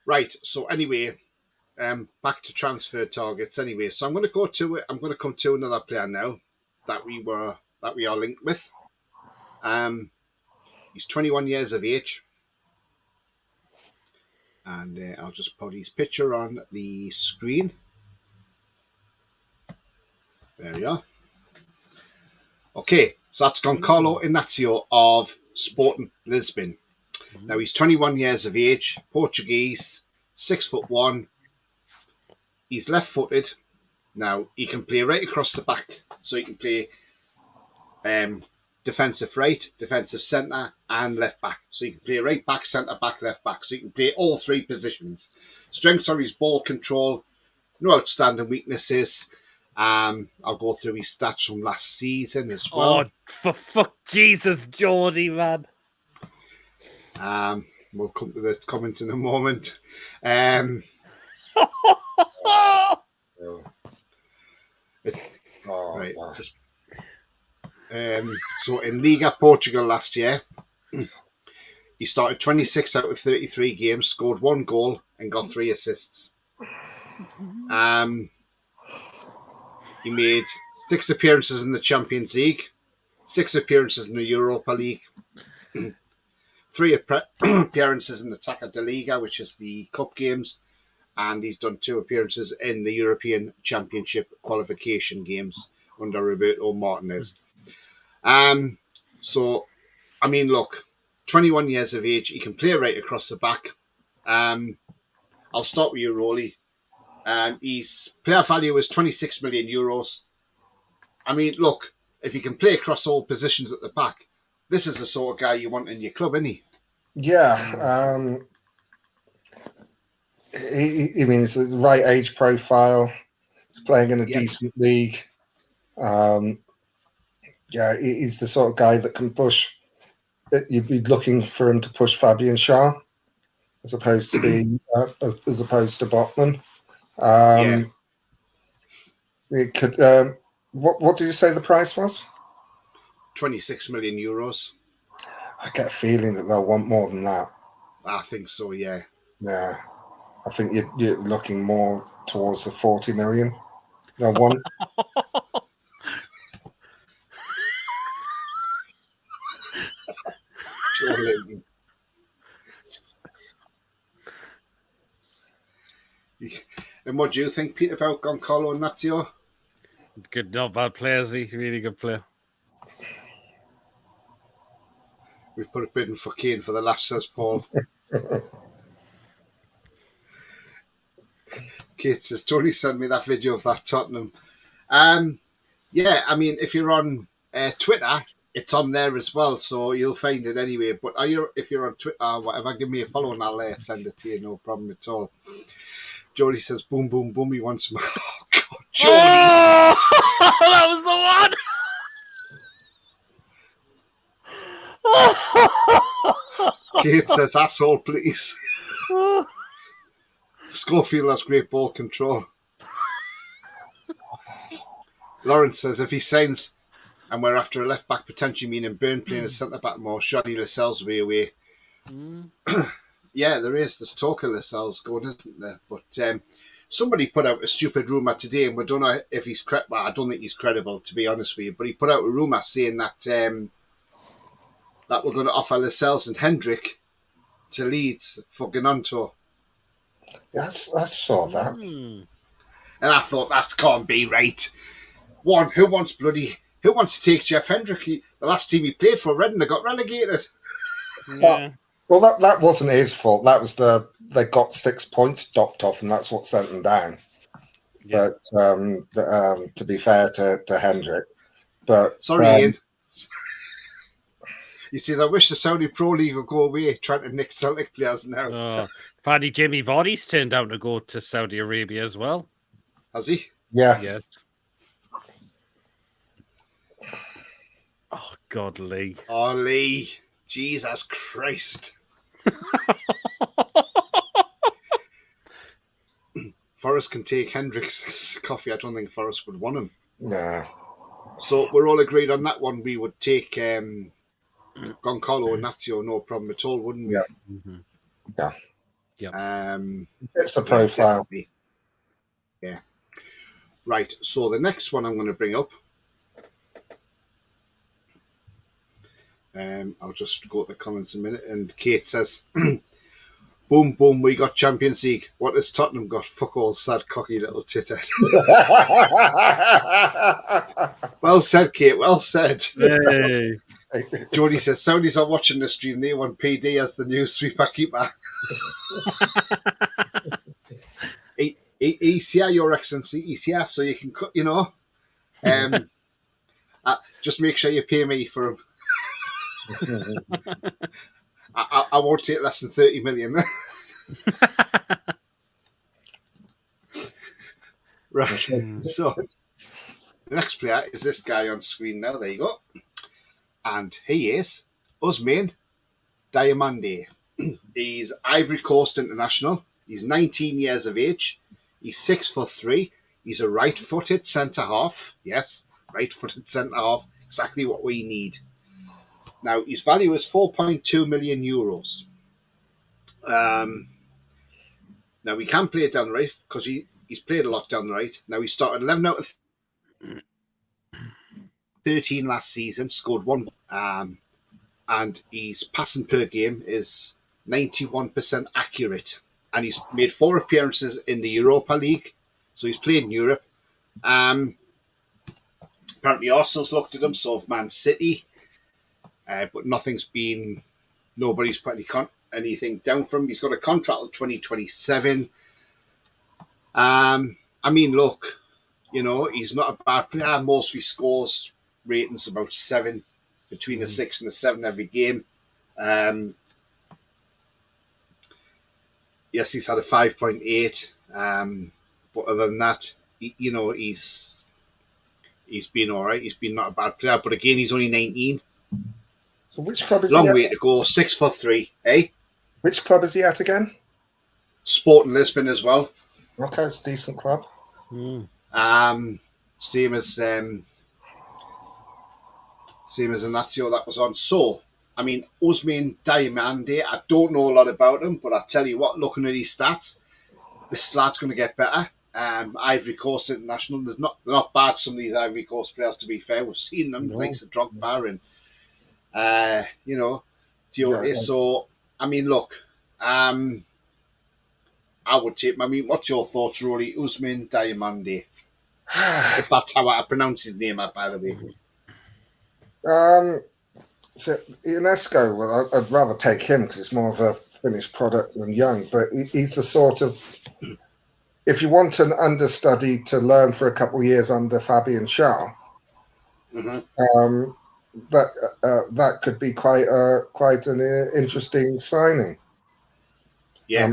right, so anyway, back to transfer targets. Anyway, so I'm going to go to it. I'm going to come to another player now that we are linked with. He's 21 years of age, and I'll just put his picture on the screen. There we are. Okay, so that's Goncalo Inácio of Sporting Lisbon. Now he's 21 years of age, Portuguese, 6'1". He's left-footed. Now he can play right across the back, so he can play defensive right, defensive centre, and left back. So he can play right back, centre back, left back. So he can play all 3 positions. Strengths are his ball control, no outstanding weaknesses. I'll go through his stats from last season as well. Oh, for fuck Jesus, Geordie, man. We'll come to the comments in a moment. Right, just so in Liga Portugal last year, he started 26 out of 33 games, scored 1 goal, and got 3 assists. He made 6 appearances in the Champions League, 6 appearances in the Europa League, 3 appearances in the Taça da Liga, which is the cup games, and he's done 2 appearances in the European Championship qualification games under Roberto Martinez. So, I mean, look, 21 years of age, he can play right across the back. I'll start with you, Roly. His player value is 26 million euros. I mean, look, if he can play across all positions at the back, this is the sort of guy you want in your club, isn't he? Yeah. I mean, it's the right age profile. He's playing in a decent league. Yeah, he's the sort of guy that can push. You'd be looking for him to push Fabian Schär as opposed to Botman. It could. What did you say the price was? 26 million euros. I get a feeling that they'll want more than that. I think so. Yeah. Yeah, I think you're looking more towards the 40 million. They'll want. And what do you think, Pete, about Goncalo and Nazio? Good, not bad players. He's a really good player. We've put a bid in for Kane for the laugh, says Paul. Kate says, Tony sent me that video of that Tottenham. Yeah, I mean, if you're on Twitter, it's on there as well, so you'll find it anyway. But if you're on Twitter or whatever, give me a follow and I'll send it to you, no problem at all. Jody says, boom, boom, boom, he wants more. Oh, God, Jody. Oh, that was the one. Kate says, asshole, please. Schofield has great ball control. Lawrence says, if he signs and we're after a left back, potentially meaning Burn playing a centre back more, surely Lascelles will be away. Yeah, there is. There's talk of Lascelles going, isn't there? But somebody put out a stupid rumour today, and we don't know if he's credible. Well, I don't think he's credible, to be honest with you. But he put out a rumour saying that that we're going to offer Lascelles and Hendrick to Leeds for Gnonto. Yes, I saw that. And I thought, that can't be right. One, who wants to take Jeff Hendrick? The last team he played for, Reading, they got relegated. Yeah. Well, that wasn't his fault. That was they got 6 points docked off, and that's what sent them down. Yeah. But to be fair to Hendrick, but sorry, Ian. He says, I wish the Saudi Pro League would go away, trying to nick Celtic players now. Paddy Jimmy Vardy's turned out to go to Saudi Arabia as well. Has he? Yeah. Yes. Oh, God, Lee. Oh, Lee. Jesus Christ. Forrest can take Hendrick's coffee. I don't think Forrest would want him. No. So we're all agreed on that one. We would take Goncalo and Nazio, no problem at all, wouldn't we? Yeah. Mm-hmm. Yeah. Yeah. It's a profile. Definitely. Yeah. Right. So the next one I'm going to bring up. I'll just go to the comments in a minute. And Kate says, boom, boom, we got Champions League. What has Tottenham got? Fuck all, sad, cocky little tithead. Well said, Kate. Well said. Hey. Jody says, Saudis are watching the stream. They want PD as the new sweeper keeper. He's here, Your Excellency. He's here, so you can cut, just make sure you pay me for him. I won't take less than 30 million. Right. So the next player is this guy on screen now. There you go. And he is Ousmane Diomande. He's Ivory Coast international. He's 19 years of age. He's 6'3". He's a right-footed centre half. Yes, right-footed centre half. Exactly what we need. Now, his value is 4.2 million euros. Now, he can play it down the right because he's played a lot down the right. Now, he started 11 out of 13 last season, scored one. and his passing per game is 91% accurate. And he's made 4 appearances in the Europa League, so he's played in Europe. Apparently Arsenal's looked at him, so have Man City, but nobody's put anything down for him. He's got a contract till 2027. I mean, look, he's not a bad player. Most of his scores ratings about 7, between a 6 and a 7 every game. Yes, he's had a 5.8, but other than that, he's been all right. He's been not a bad player, but again, he's only 19. So which club is Long he way at? to go. 6'3", eh? Which club is he at again? Sporting Lisbon as well. Okay, it's a decent club. Same as Inacio that was on. So, I mean, Ousmane Diomande, I don't know a lot about him, but I tell you what, looking at his stats, this lad's going to get better. Ivory Coast International, they're not bad, some of these Ivory Coast players, to be fair. We've seen them, like Drogba and, Diote. Yeah. So, I mean, look, I would take, what's your thoughts, Rory? Ousmane Diomande, if that's how I pronounce his name, by the way. So UNESCO, well, I'd rather take him because it's more of a finished product than Young, but he's the sort of, if you want an understudy to learn for a couple of years under Fabian Schär, that could be quite an interesting signing. Yeah. I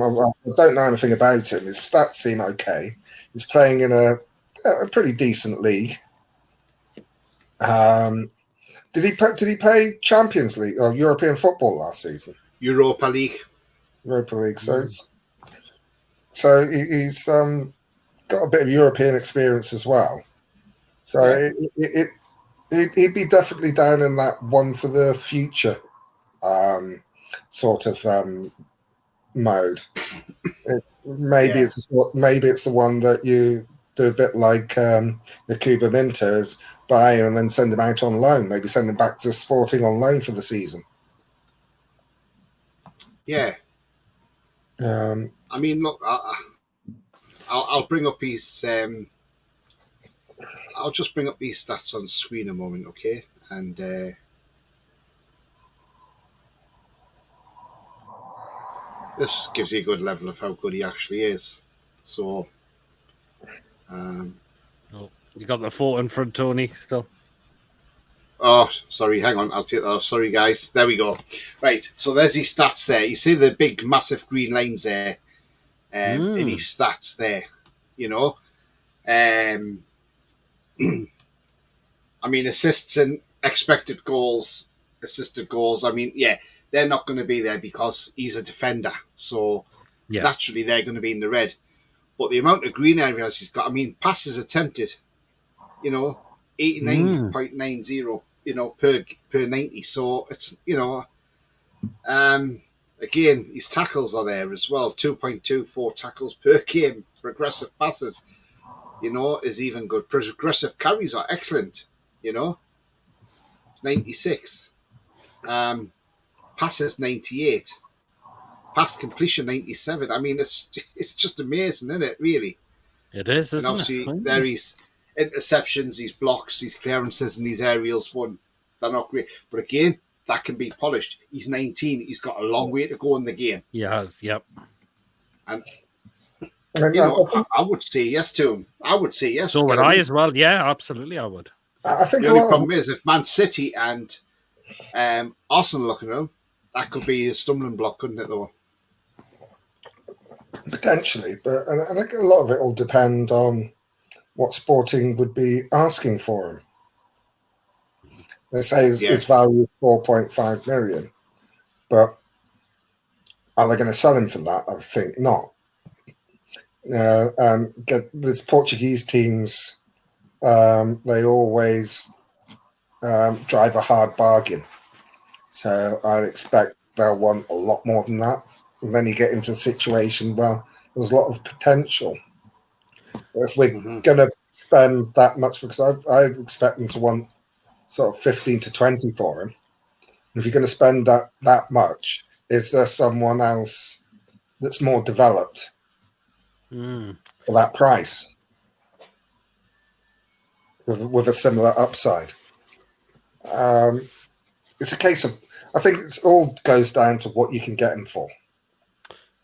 don't know anything about him. His stats seem okay. He's playing in a pretty decent league. Did he play Champions League or European football last season? Europa League. So he's got a bit of European experience as well. So he'd be definitely down in that one for the future sort of mode. Maybe it's the one that you do a bit like Yakuba Minters, buy him and then send him out on loan. Maybe send him back to Sporting on loan for the season. Yeah. I mean, look, I'll bring up his. I'll just bring up these stats on screen a moment, okay? And this gives you a good level of how good he actually is. So, you got the photo in front, Tony, still. Oh, sorry, hang on, I'll take that off. Sorry, guys. There we go. Right, so there's his stats there. You see the big, massive green lines there in his stats there, I mean, assists and expected goals, assisted goals, I mean, yeah, they're not going to be there because he's a defender. So, naturally, they're going to be in the red. But the amount of green areas he's got, I mean, passes attempted, 89.90, per 90. So it's, again, his tackles are there as well. 2.24 tackles per game. Progressive passes, is even good. Progressive carries are excellent, 96. Passes 98. Pass completion 97. I mean, it's just amazing, isn't it? Really. It is, isn't and obviously, there is interceptions, these blocks, these clearances, and these aerials. They're not great, but again, that can be polished. He's 19. He's got a long way to go in the game. He has. Yep. And I would say yes to him. I would say yes. So would I as well. Yeah, absolutely, I would. I think the only problem is if Man City and Arsenal looking at him, that could be a stumbling block, couldn't it? Though. Potentially, but and I think a lot of it will depend on what Sporting would be asking for him. They say his value is 4.5 million, but are they going to sell him for that? I think not. Get these Portuguese teams, they always drive a hard bargain, so I'd expect they'll want a lot more than that. And then you get into a situation where there's a lot of potential. If we're going to spend that much, because I expect them to want sort of 15 to 20 for him, If you're going to spend that much, is there someone else that's more developed for that price with a similar upside? It's a case of, I think it's all goes down to what you can get him for.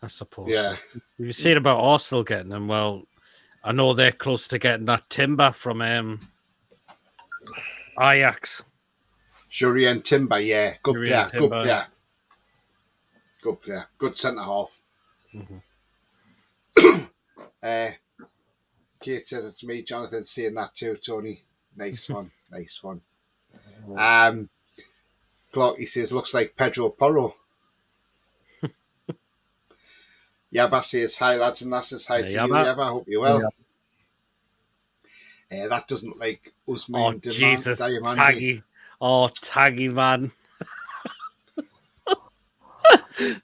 I suppose. Yeah. You've seen about Arsenal getting him. Well, I know they're close to getting that Timber from Ajax. Jurien Timber, yeah. Good Jurien player, Timber. good player. Good player. Good centre-half. Kate says it's me. Jonathan's saying that too, Tony. Nice one. Nice one. Clarky says, looks like Pedro Porro. Yabba says, hi lads and lasses. Hi to you, Yabba. Hope you're well. That doesn't look like Usman Jesus, Diamandi. Taggy. Oh, Taggy, man.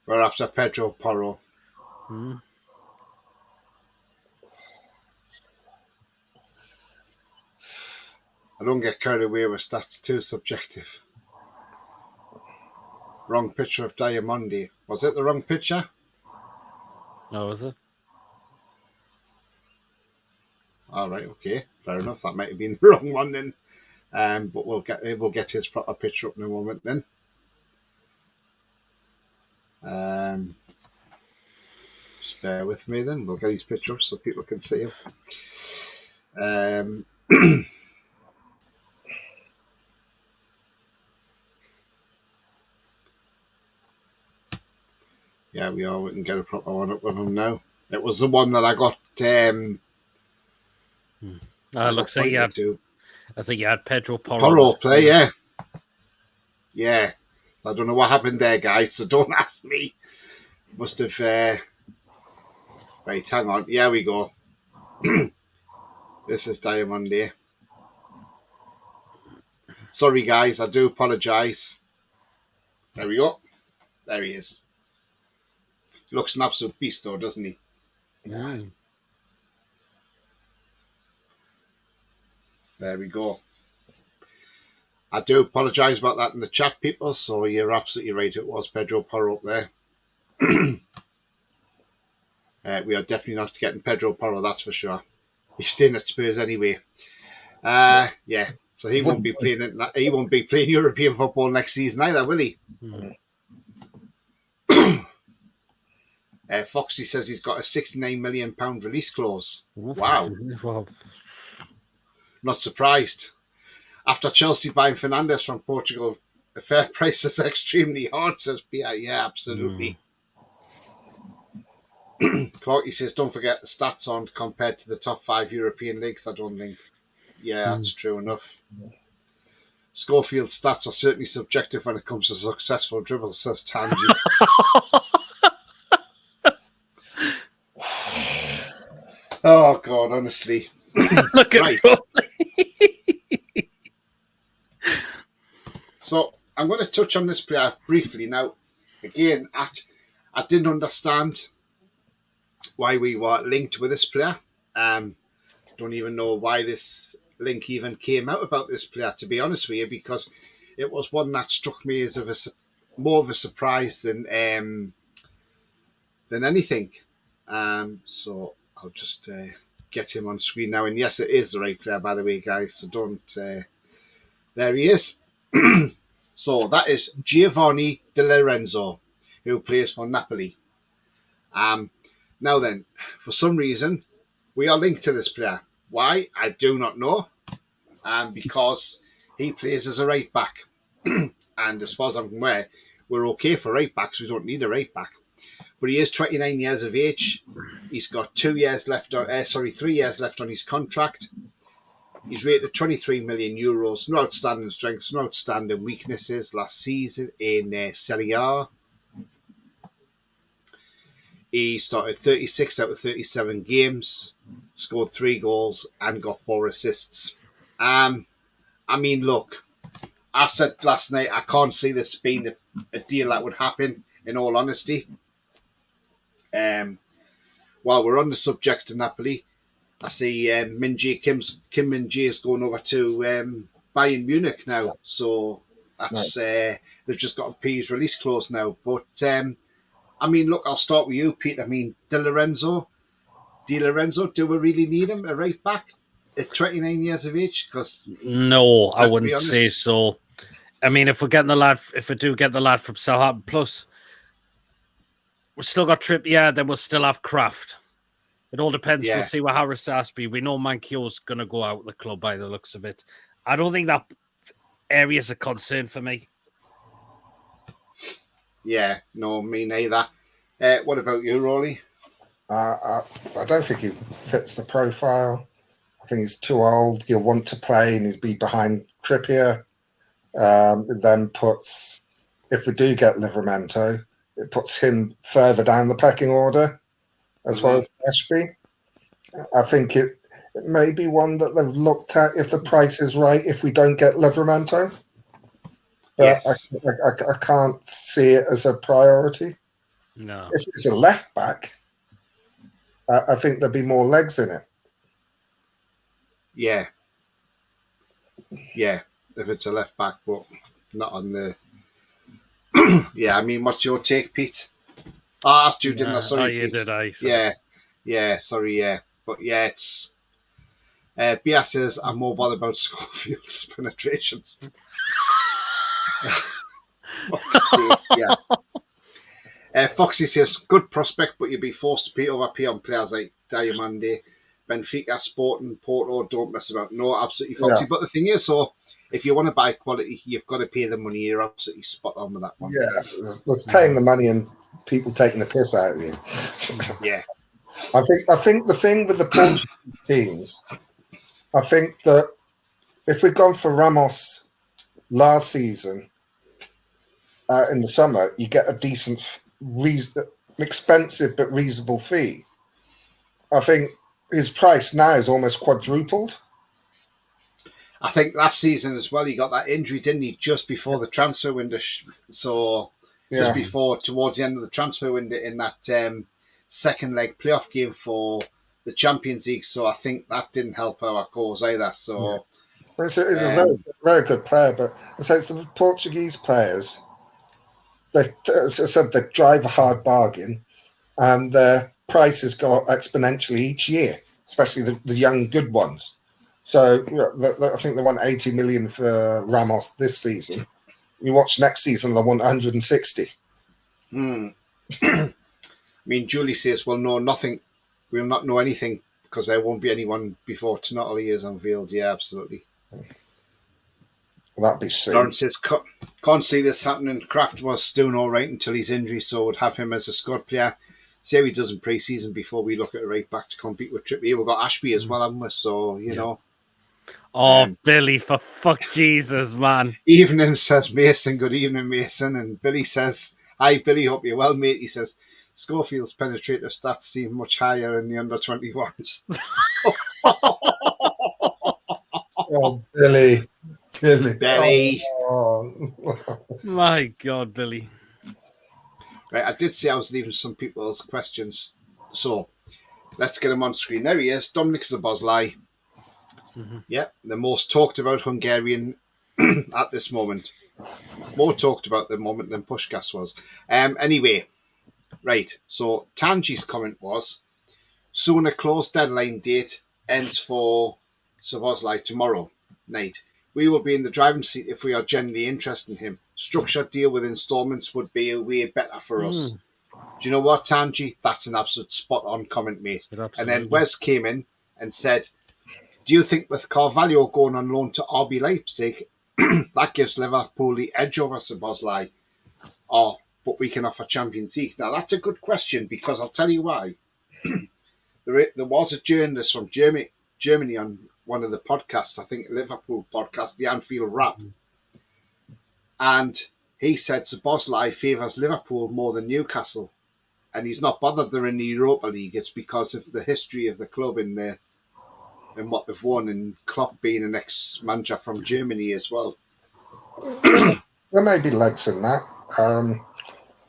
We're after Pedro Porro. I don't get carried away with stats, too subjective. Wrong picture of Diamandi. Was it the wrong picture? No, was it? All right, okay, fair enough. That might have been the wrong one then. But we'll get his proper picture up in a moment then. Just bear with me then. We'll get his picture up so people can see him. Yeah, we can get a proper one up with him now. It was the one that I got. Looks like you had. I think you had Pedro Porro. Porro play, yeah. Yeah. I don't know what happened there, guys, so don't ask me. Must have. Right, hang on. Here we go. This is Diamond here. Sorry, guys, I do apologise. There we go. There he is. He looks an absolute beast, though, doesn't he? Yeah. There we go. I do apologise about that in the chat, people. So you're absolutely right. It was Pedro Porro up there. We are definitely not getting Pedro Porro, that's for sure. He's staying at Spurs anyway. Yeah. So he won't be playing. He won't be playing European football next season either, will he? Foxy says he's got a £69 million release clause. Wow. Not surprised. After Chelsea buying Fernandes from Portugal, a fair price is extremely hard, says Pierre. Yeah, absolutely. Clarky says, don't forget the stats on compared to the top 5 European leagues. I don't think. Yeah, that's true enough. Schofield's stats are certainly subjective when it comes to successful dribbles, says Tangi. Oh, God, honestly. Look at right. So I'm going to touch on this player briefly. Now, again, I didn't understand why we were linked with this player. Don't even know why this link even came out about this player, to be honest with you, because it was one that struck me as more of a surprise than anything. So I'll just get him on screen now. And yes, it is the right player, by the way, guys. So don't. There he is. So that is Giovanni Di Lorenzo, who plays for Napoli. Now then, for some reason, we are linked to this player. Why? I do not know. Because he plays as a right back. And as far as I'm aware, we're okay for right backs. We don't need a right back. But he is 29 years of age. He's got 3 years left on his contract. He's rated 23 million euros. No outstanding strengths, no outstanding weaknesses. Last season in Serie A, he started 36 out of 37 games, scored 3 goals, and got 4 assists. I mean, look, I said last night, I can't see this being a deal that would happen, in all honesty. While we're on the subject of Napoli, I see Kim Min-jae is going over to Bayern Munich now. So That's they've just got a P's release clause now. But I mean, look, I'll start with you, Pete. I mean, Di Lorenzo, do we really need him a right back at 29 years of age? Because No, I let's be wouldn't honest. say so. I mean, if we do get the lad from Southampton, plus we've still got Trippier, then we'll still have Kraft. It all depends. Yeah. We'll see what Harris Aspie. We know Mankio's going to go out of the club by the looks of it. I don't think that area is a concern for me. Yeah, no, me neither. What about you, Roly? I don't think he fits the profile. I think he's too old. He'll want to play and he'll be behind Trippier. It then puts, if we do get Livramento, it puts him further down the pecking order as well as Ashby. I think it may be one that they've looked at if the price is right if we don't get Livramento. But Yes. I can't see it as a priority. No. If it's a left back, I think there'd be more legs in it. Yeah. Yeah, if it's a left back, but not on the... Yeah, I mean, what's your take, Pete? Oh, I asked you, didn't I? Sorry, you Pete. did, I. Sorry. Yeah, sorry, yeah. But yeah, it's... Bia says, I'm more bothered about Schofield's penetrations. Yeah. Foxy says, good prospect, but you'd be forced to pay on players like Diamande, Benfica, Sporting, Porto. Don't mess about. No, absolutely, Foxy. Yeah. But the thing is, so if you want to buy quality, you've got to pay the money. You're absolutely spot on with that one. Yeah, there's paying the money and people taking the piss out of you. Yeah. I think the thing with the Portuguese teams, I think that if we'd gone for Ramos last season in the summer, you get a decent, expensive but reasonable fee. I think his price now is almost quadrupled. I think last season as well, he got that injury, didn't he, just before the transfer window. So just before, towards the end of the transfer window in that second leg playoff game for the Champions League. So I think that didn't help our cause either. So It's a very, very good player, but it's the Portuguese players. As I said, they drive a hard bargain, and their prices go up exponentially each year, especially the young good ones. So I think they want 80 million for Ramos this season. You watch next season, they want 160. I mean, Julie says, "Well, no, nothing. We'll not know anything because there won't be anyone before Tonali is unveiled." Yeah, absolutely. That'd be soon. Lawrence says, "Can't see this happening. Kraft was doing all right until his injury, so would have him as a squad player. See how he does in pre-season before we look at a right back to compete with Trippier. We've got Ashby as well, haven't we? So you know." Oh, Billy, for fuck Jesus, man. Evening says Mason. Good evening, Mason. And Billy says, "Hi, Billy. Hope you're well, mate." He says, "Schofield's penetrator stats seem much higher in the under-21s." Oh, Billy. Oh. My God, Billy. Right, I did say I was leaving some people's questions, so let's get him on screen. There he is, Dominik Szoboszlai. Yeah, the most talked about Hungarian at this moment. More talked about at the moment than Puskás was. Anyway, right, so Tanji's comment was, sooner close deadline date ends for Szoboszlai tomorrow night. We will be in the driving seat if we are genuinely interested in him. Structured deal with installments would be way better for us. Do you know what, Tanji? That's an absolute spot-on comment, mate. And then Wes came in and said, do you think with Carvalho going on loan to RB Leipzig, that gives Liverpool the edge over Szoboszlai? But we can offer Champions League. Now, that's a good question because I'll tell you why. There was a journalist from Germany on one of the podcasts, I think Liverpool podcast, the Anfield Wrap. And he said Szoboszlai favours Liverpool more than Newcastle. And he's not bothered they're in the Europa League. It's because of the history of the club and what they've won, and Klopp being an ex-manager from Germany as well. There may be legs in that.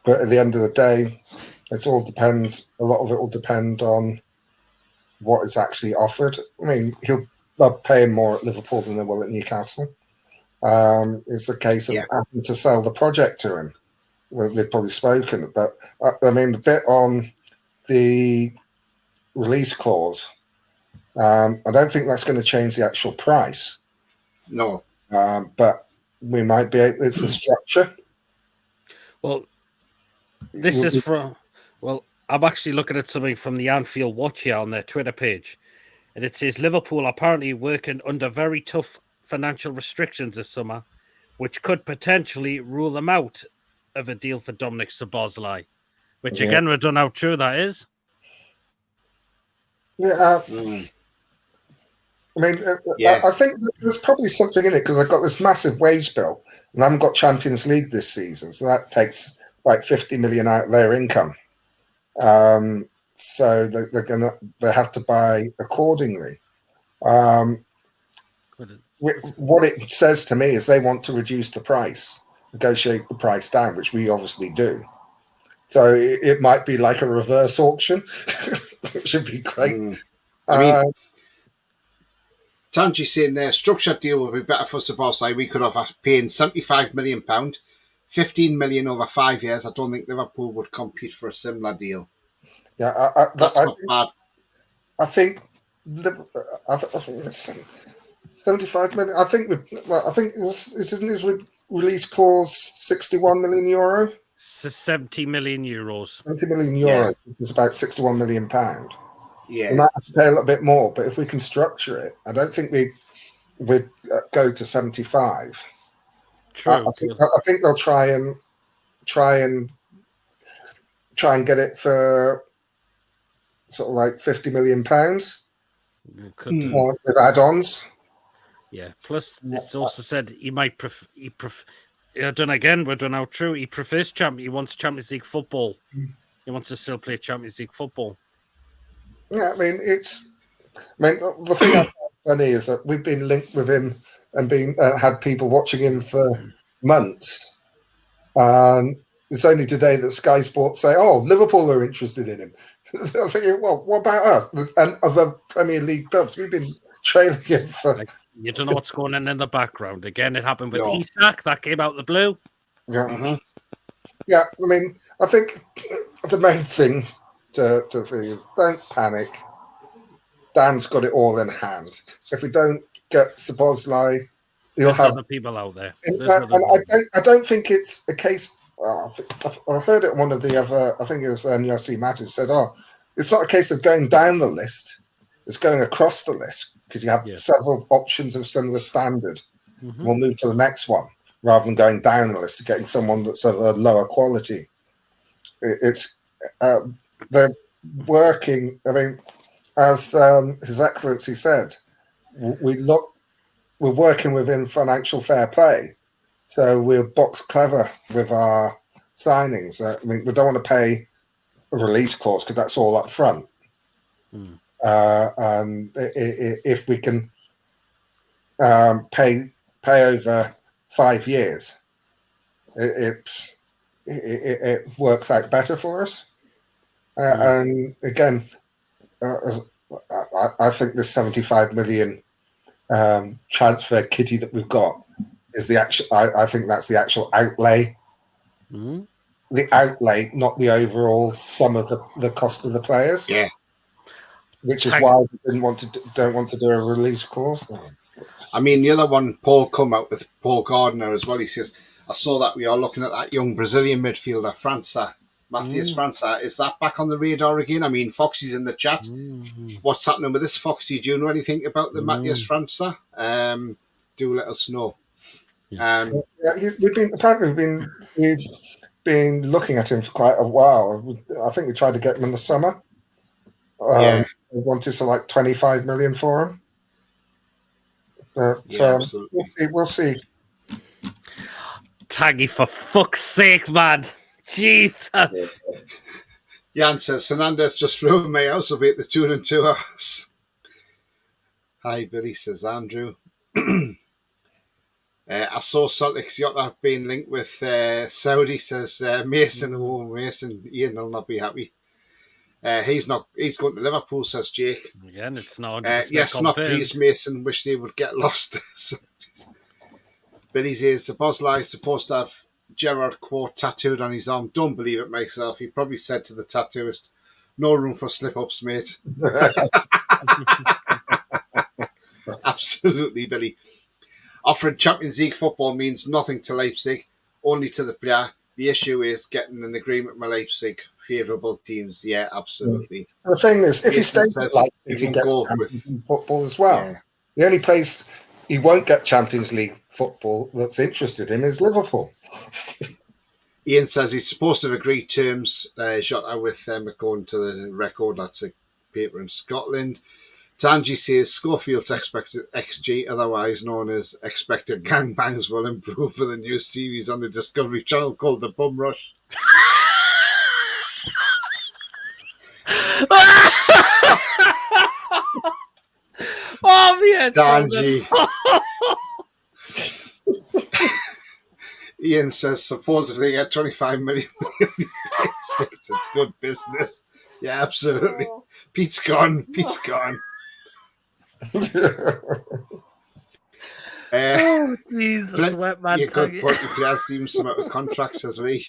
But at the end of the day, it all depends. A lot of it will depend on what is actually offered. I mean, they'll pay him more at Liverpool than they will at Newcastle. It's a case of Yeah. having to sell the project to him. Well, they've probably spoken, but I mean, the bit on the release clause, I don't think that's going to change the actual price. No. But we might be. It's the structure. Well, this is from. Well, I'm actually looking at something from the Anfield Watch here on their Twitter page, and it says Liverpool are apparently working under very tough financial restrictions this summer, which could potentially rule them out of a deal for Dominik Szoboszlai. Which again, we don't know how true that is. Yeah. Mm. I mean, Yeah. I think there's probably something in it because I've got this massive wage bill and I haven't got Champions League this season, so that takes like 50 million out of their income. So they have to buy accordingly. What it says to me is they want to reduce the price, negotiate the price down, which we obviously do. So it might be like a reverse auction, which would be great. I mean, Tanji's saying their structured deal would be better for Szoboszlai. We could have paying £75 million, 15 million over 5 years. I don't think Liverpool would compete for a similar deal. Yeah, that's not bad. I think 75 million. I think isn't his release clause 61 million euro? 70 million euros. 70 million euros, which is about 61 million pound. Yeah, we might have to pay a little bit more, but if we can structure it, I don't think we'd go to 75. True. I think they'll try and get it for sort of like 50 million pounds with add-ons. Yeah. Plus, it's also said he might prefer. I don't know. Again, we don't know how true. He prefers He wants Champions League football. He wants to still play Champions League football. Yeah, I mean, the thing that's funny is that we've been linked with him and had people watching him for months. And it's only today that Sky Sports say, "Oh, Liverpool are interested in him." I'm thinking, well, what about us? And other Premier League clubs, we've been trailing him for. You don't know what's going on in the background. Again, it happened with Isak. That came out of the blue. Yeah. Yeah, I mean, I think the main thing to is don't panic. Dan's got it all in hand. If we don't get Szoboszlai, you'll have other people out there. I don't think it's a case. I heard it one of the other. I think it was UFC Matters said, "Oh, it's not a case of going down the list; it's going across the list because you have several options of similar standard. We'll move to the next one rather than going down the list to getting someone that's of a lower quality. They're working. I mean, as His Excellency said, we're working within financial fair play, so we're box clever with our signings. I mean, we don't want to pay a release clause because that's all up front. And if we can pay over 5 years, it works out better for us. And again, I think this 75 million transfer kitty that we've got is the actual. I think that's the actual outlay. The outlay, not the overall sum of the cost of the players. Yeah. Which is why we don't want to do a release clause. I mean, the other one, Paul come out with Paul Gardner as well. He says, "I saw that we are looking at that young Brazilian midfielder, França. Matthias França, is that back on the radar again? I mean, Foxy's in the chat. What's happening with this, Foxy? Do you know anything about the Matthias França? Do let us know." We've been looking at him for quite a while. I think we tried to get him in the summer. We wanted to like 25 million for him. But we'll see. Taggy, for fuck's sake, man. Jesus. Jan says, "Hernandez just flew in my house. I'll be at the tune in 2 hours." Hi, Billy, says Andrew. I saw Celtics Yotta being linked with Saudi, says Mason. Oh, Mason, Ian will not be happy. He's going to Liverpool, says Jake. Again, it's not. Yes, not pleased, Mason. Wish they would get lost. Billy says Szoboszlai is supposed to have Gerard quote tattooed on his arm. Don't believe it myself. He probably said to the tattooist, "No room for slip-ups, mate." Absolutely, Billy. Offering Champions League football means nothing to Leipzig, only to the player. The issue is getting an agreement with Leipzig. Favourable teams, yeah, absolutely. The thing is, if he Mason stays says at Leipzig, he he won't gets go Champions with League football as well. yeah. The only place he won't get Champions League football that's interested in is Liverpool. Ian says he's supposed to have agreed terms shot out with them according to the record. That's a paper in Scotland. Tanji says Schofield's expected XG, otherwise known as expected gangbangs, will improve for the new series on the Discovery Channel called The Bum Rush. Oh, yeah, Tanji. Ian says supposedly get 25 million. It's good business. Yeah, absolutely. Pete's gone. Pete's gone. Oh, Jesus, wet man. You could put your players seem some out of contracts as we.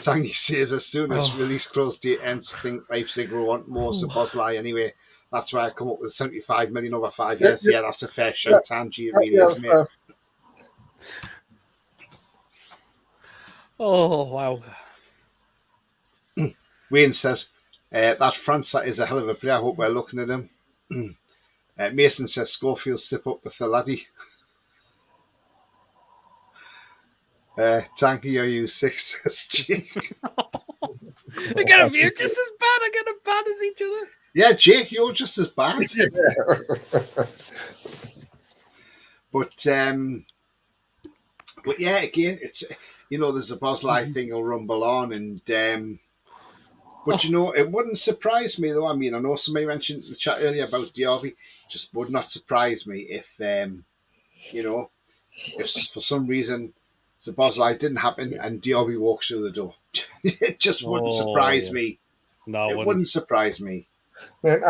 Tangy says as soon as release close date ends, think Leipzig will want more Szoboszlai anyway. That's why I come up with 75 million over 5 years. Yeah, that's a fair shout, Tangy. It really is, mate. Oh, wow. Wayne says that France is a hell of a player. I hope we're looking at him. Mason says Schofield step up with the laddie. Tanky, are you 6? Says Jake. They're going to be just as bad. They're going to bad as each other. Yeah, Jake, you're just as bad. But yeah, again, it's there's a Szoboszlai thing will rumble on, and but it wouldn't surprise me though. I mean, I know somebody mentioned in the chat earlier about Diaby. Just would not surprise me if if for some reason Szoboszlai didn't happen and Diaby walks through the door. It just wouldn't surprise me. No, it wouldn't surprise me. Man,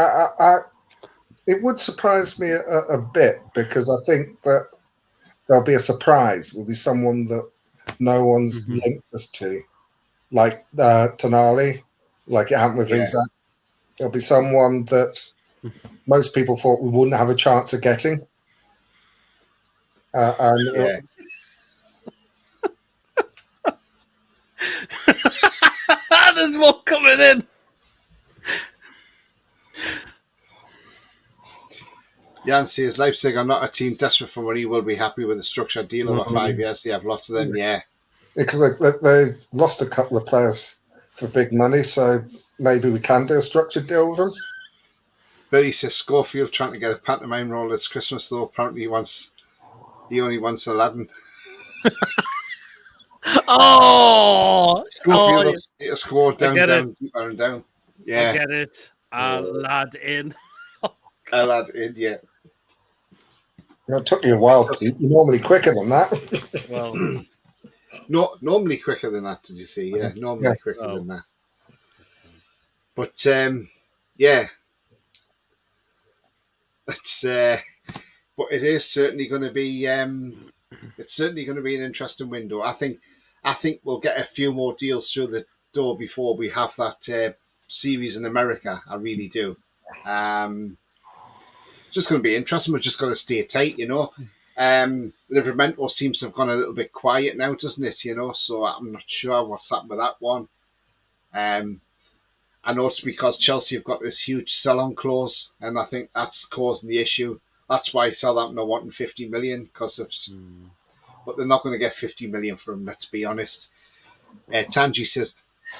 it would surprise me a bit, because I think that there'll be a surprise. Will be someone that no one's linked us to, like Tonali, like it happened with Isak. There'll be someone that most people thought we wouldn't have a chance of getting. There's more coming in. Mm-hmm. says Leipzig are not a team desperate for money. Will be happy with a structured deal over 5 years. They have lots of them. Yeah, because they've lost a couple of players for big money, so maybe we can do a structured deal with them. Billy says Schofield trying to get a pantomime role this Christmas, though apparently he only wants Aladdin. Schofield a squad down, deeper and down. Yeah, I get it. Aladdin. Aladdin, yeah. It took you a while, Pete. You're normally quicker than that. Well, no, normally quicker than that. Did you see? Yeah, normally quicker than that. But yeah, it's but it is certainly going to be it's certainly going to be an interesting window. I think we'll get a few more deals through the door before we have that series in America. I really do. It's just going to be interesting. We're just going to stay tight, Livramento seems to have gone a little bit quiet now, doesn't it? So I'm not sure what's happened with that one. I know it's because Chelsea have got this huge sell-on clause, and I think that's causing the issue. That's why Southampton are wanting 50 million, because of, but they're not going to get 50 million from him. Let's be honest. Tanji says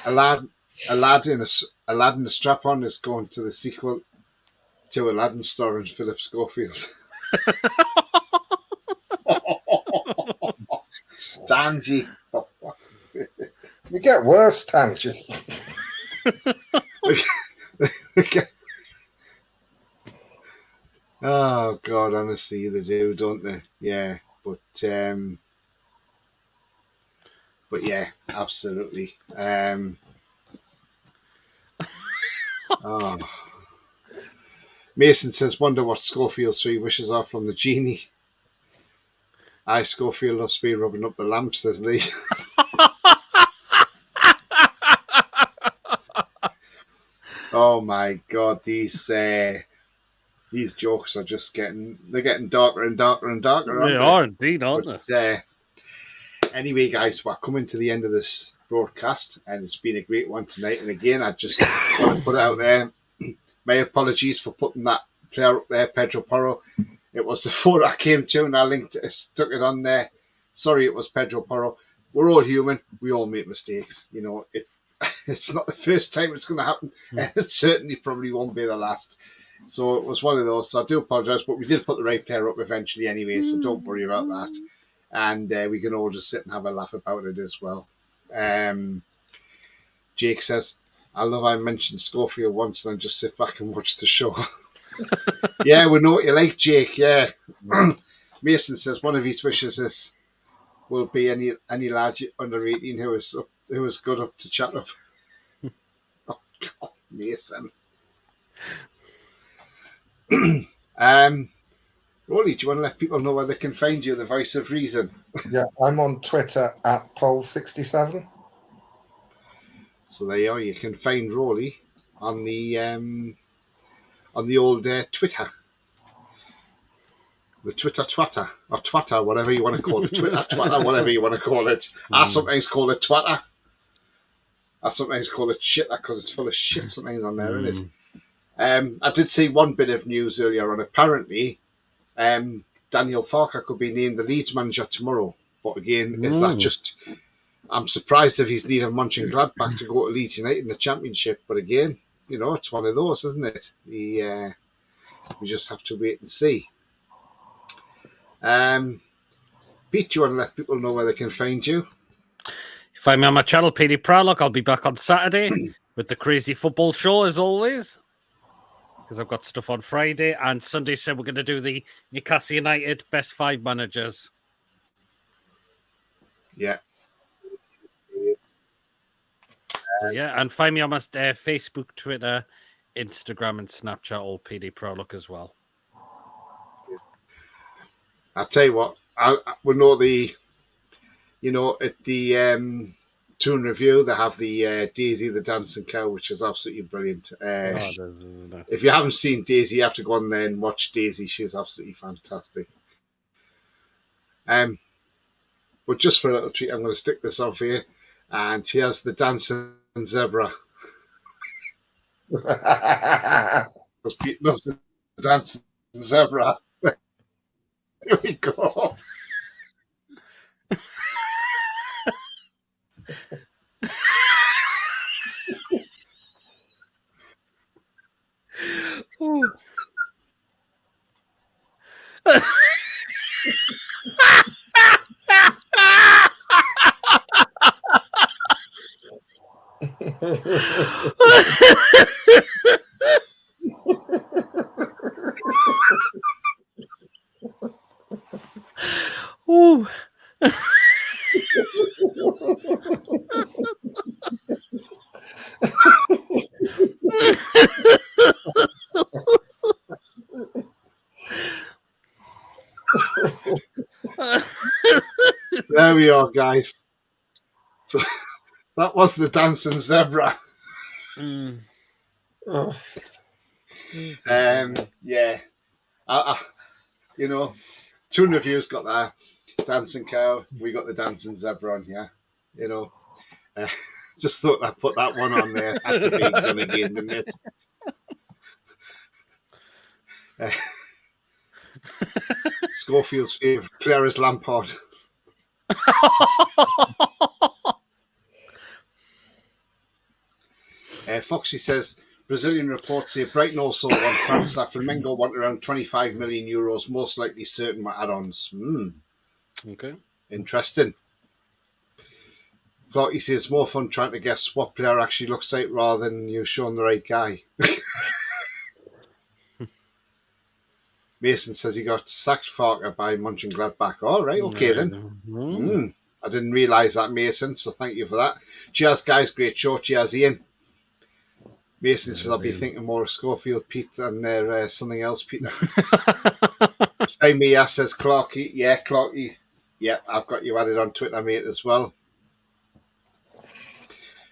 Aladdin the strap-on is going to the sequel to Aladdin starring Philip Schofield. Tanji. You get worse, Tanji. Oh God, honestly, they do, don't they? Yeah, but yeah, absolutely. Mason says, "Wonder what Schofield's 3 wishes are from the genie." Schofield must be rubbing up the lamp, says Lee. Oh my God, these jokes are just getting darker and darker and darker, aren't They they? are indeed, aren't they? Anyway, guys, we're coming to the end of this broadcast, and it's been a great one tonight. And again, I just want to put it out there. My apologies for putting that player up there, Pedro Porro. It was the photo I came to, and I stuck it on there. Sorry, it was Pedro Porro. We're all human. We all make mistakes. You know, it's not the first time it's going to happen, and it certainly probably won't be the last. So it was one of those. So I do apologise, but we did put the right player up eventually anyway, so don't worry about that. And we can all just sit and have a laugh about it as well. Jake says, I love I mentioned Schofield once and then just sit back and watch the show. Yeah, we know what you like, Jake. Yeah. Mason says one of his wishes will be any lad under 18 who was good up to chat up. Oh God, Mason. Roly, do you want to let people know where they can find you, the voice of reason? Yeah, I'm on Twitter at Pol67. So there you are. You can find Roly on the old Twitter. The Twitter twatter, or twatter, whatever you want to call it. Twitter twatter, whatever you want to call it. I sometimes call it twatter. I sometimes call it shitter because it's full of shit sometimes on there, isn't it? I did see one bit of news earlier on. Apparently, Daniel Farker could be named the Leeds manager tomorrow. But again, is that just... I'm surprised if he's leaving Mönchengladbach to go to Leeds United in the Championship. But again, you know, it's one of those, isn't it? We just have to wait and see. Pete, do you want to let people know where they can find you? Find me on my channel, PD Pralock. I'll be back on Saturday with the crazy football show, as always. Because I've got stuff on Friday. And Sunday said we're going to do the Newcastle United best 5 managers. Yeah. So, yeah, and find me on my Facebook, Twitter, Instagram, and Snapchat, all PD Prolook as well. I'll tell you what, we know at the Toon Review, they have the Daisy the Dancing Cow, which is absolutely brilliant. If you haven't seen Daisy, you have to go on there and watch Daisy. She's absolutely fantastic. But just for a little treat, I'm going to stick this on for you. And here's the Dancing Zebra. Because Pete loves the Dancing Zebra. Here we go. Ooh. There we are, guys. So that was the Dancing Zebra. Yeah. You know, Toon Review's got that Dancing Cow. We got the Dancing Zebra on here. You know, just thought I'd put that one on there. Had to be done again, didn't it? Schofield's favourite player is Lampard. Foxy says, Brazilian reports say Brighton also want transfer. Flamengo want around 25 million euros, most likely certain add-ons. Okay. Interesting. Clarky says it's more fun trying to guess what player actually looks like rather than you showing the right guy. Mason says he got sacked Farker by Mönchengladbach. All right, okay then. I didn't realise that, Mason, so thank you for that. Cheers, guys. Great show. Cheers, Ian. Mason says I'll be thinking more of Schofield, Pete, and something else, Peter. Find me, says Clarky. Yeah, Clarky. Yeah, I've got you added on Twitter, mate, as well.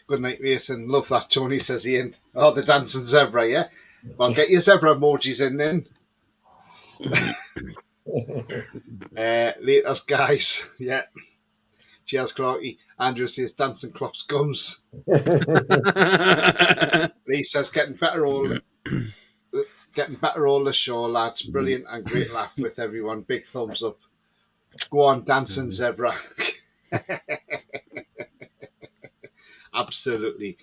Good night, Mason. Love that, Tony, says Ian. Oh, the dancing zebra, yeah? Well, get your zebra emojis in then. Latest guys, yeah. Cheers, Clarky. Andrew says dancing clops gums. Lee says getting better all the show, lads. Brilliant and great laugh with everyone. Big thumbs up. Go on, dancing zebra. Absolutely.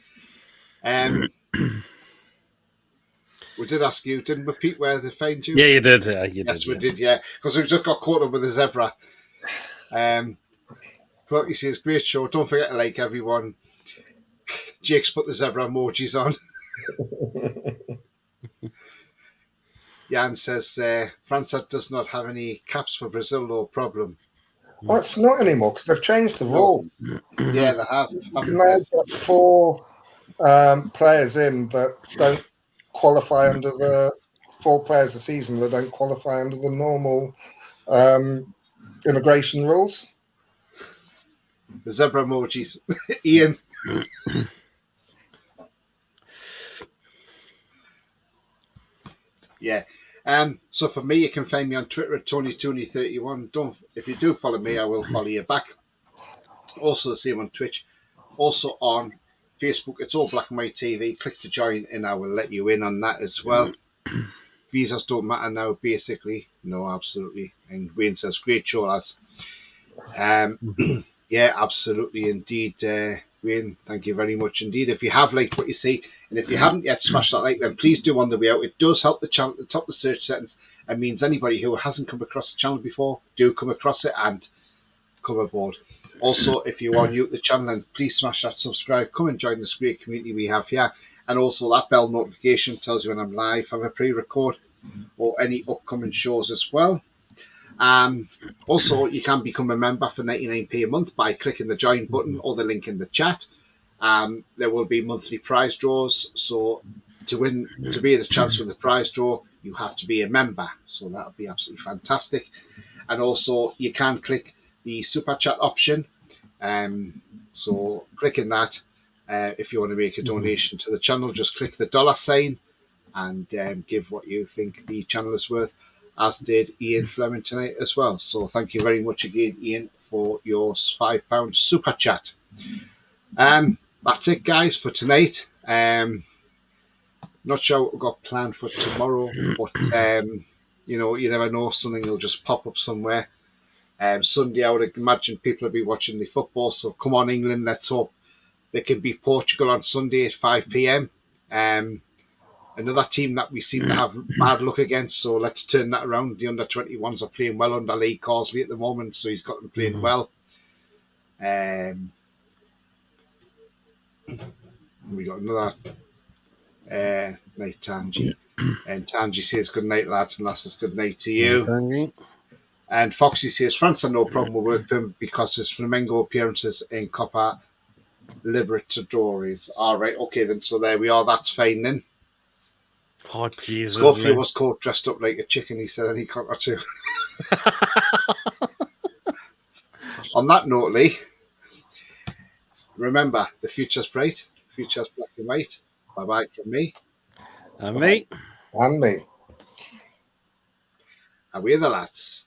We did ask you, didn't we, Pete, where they find you? Yeah, you did. Yes, we did, yeah. Because we just got caught up with the zebra. Clarky says, great show. Don't forget to like everyone. Jake's put the zebra emojis on. Jan says, France does not have any caps for Brazil, no problem. Well, it's not anymore because they've changed the rule. Yeah, they have. You now got 4 players in that don't qualify under the 4 players a season that don't qualify under the normal immigration rules. The zebra emojis. Ian. Yeah. So for me, you can find me on Twitter at TonyTooney31. If you do follow me, I will follow you back. Also the same on Twitch. Also on Facebook, it's all Black and White TV. Click to join and I will let you in on that as well. Visas don't matter now, basically. No, absolutely. And Wayne says, great show, lads. Yeah, absolutely, indeed. Wayne, thank you very much indeed. If you have liked what you see, and if you haven't yet smashed that like, then please do on the way out. It does help the channel at the top of the search settings. It means anybody who hasn't come across the channel before, do come across it and come aboard. Also, if you are new to the channel, then please smash that subscribe. Come and join this great community we have here. And also that bell notification tells you when I'm live, have a pre-record, or any upcoming shows as well. Also, you can become a member for 99p a month by clicking the join button or the link in the chat. There will be monthly prize draws. So to be in a chance with the prize draw, you have to be a member. So that would be absolutely fantastic. And also, you can click the super chat option. So clicking that, if you want to make a donation to the channel, just click the $sign and give what you think the channel is worth, as did Ian Fleming tonight as well. So thank you very much again, Ian, for your £5 super chat. That's it, guys, for tonight. Not sure what we've got planned for tomorrow, but you never know, something will just pop up somewhere. Sunday, I would imagine people will be watching the football. So come on, England, let's hope they can beat Portugal on Sunday at 5 p.m. Another team that we seem to have bad luck against, so let's turn that around. The under-21s are playing well under Lee Carsley at the moment, so he's got them playing well. We got another night, Tangi. And Tangi says, good night, lads and lasses, good night to you. And Foxy says, France have no problem with work permit because his Flamengo appearances in Copa Libertadores. All right, okay then, so there we are, that's fine then. Oh, Jesus. Scorpio was caught dressed up like a chicken, he said, and he cock or two. On that note, Lee, remember, the future's bright, the future's black and white. Bye-bye from me. And me. And me. And we're the lads.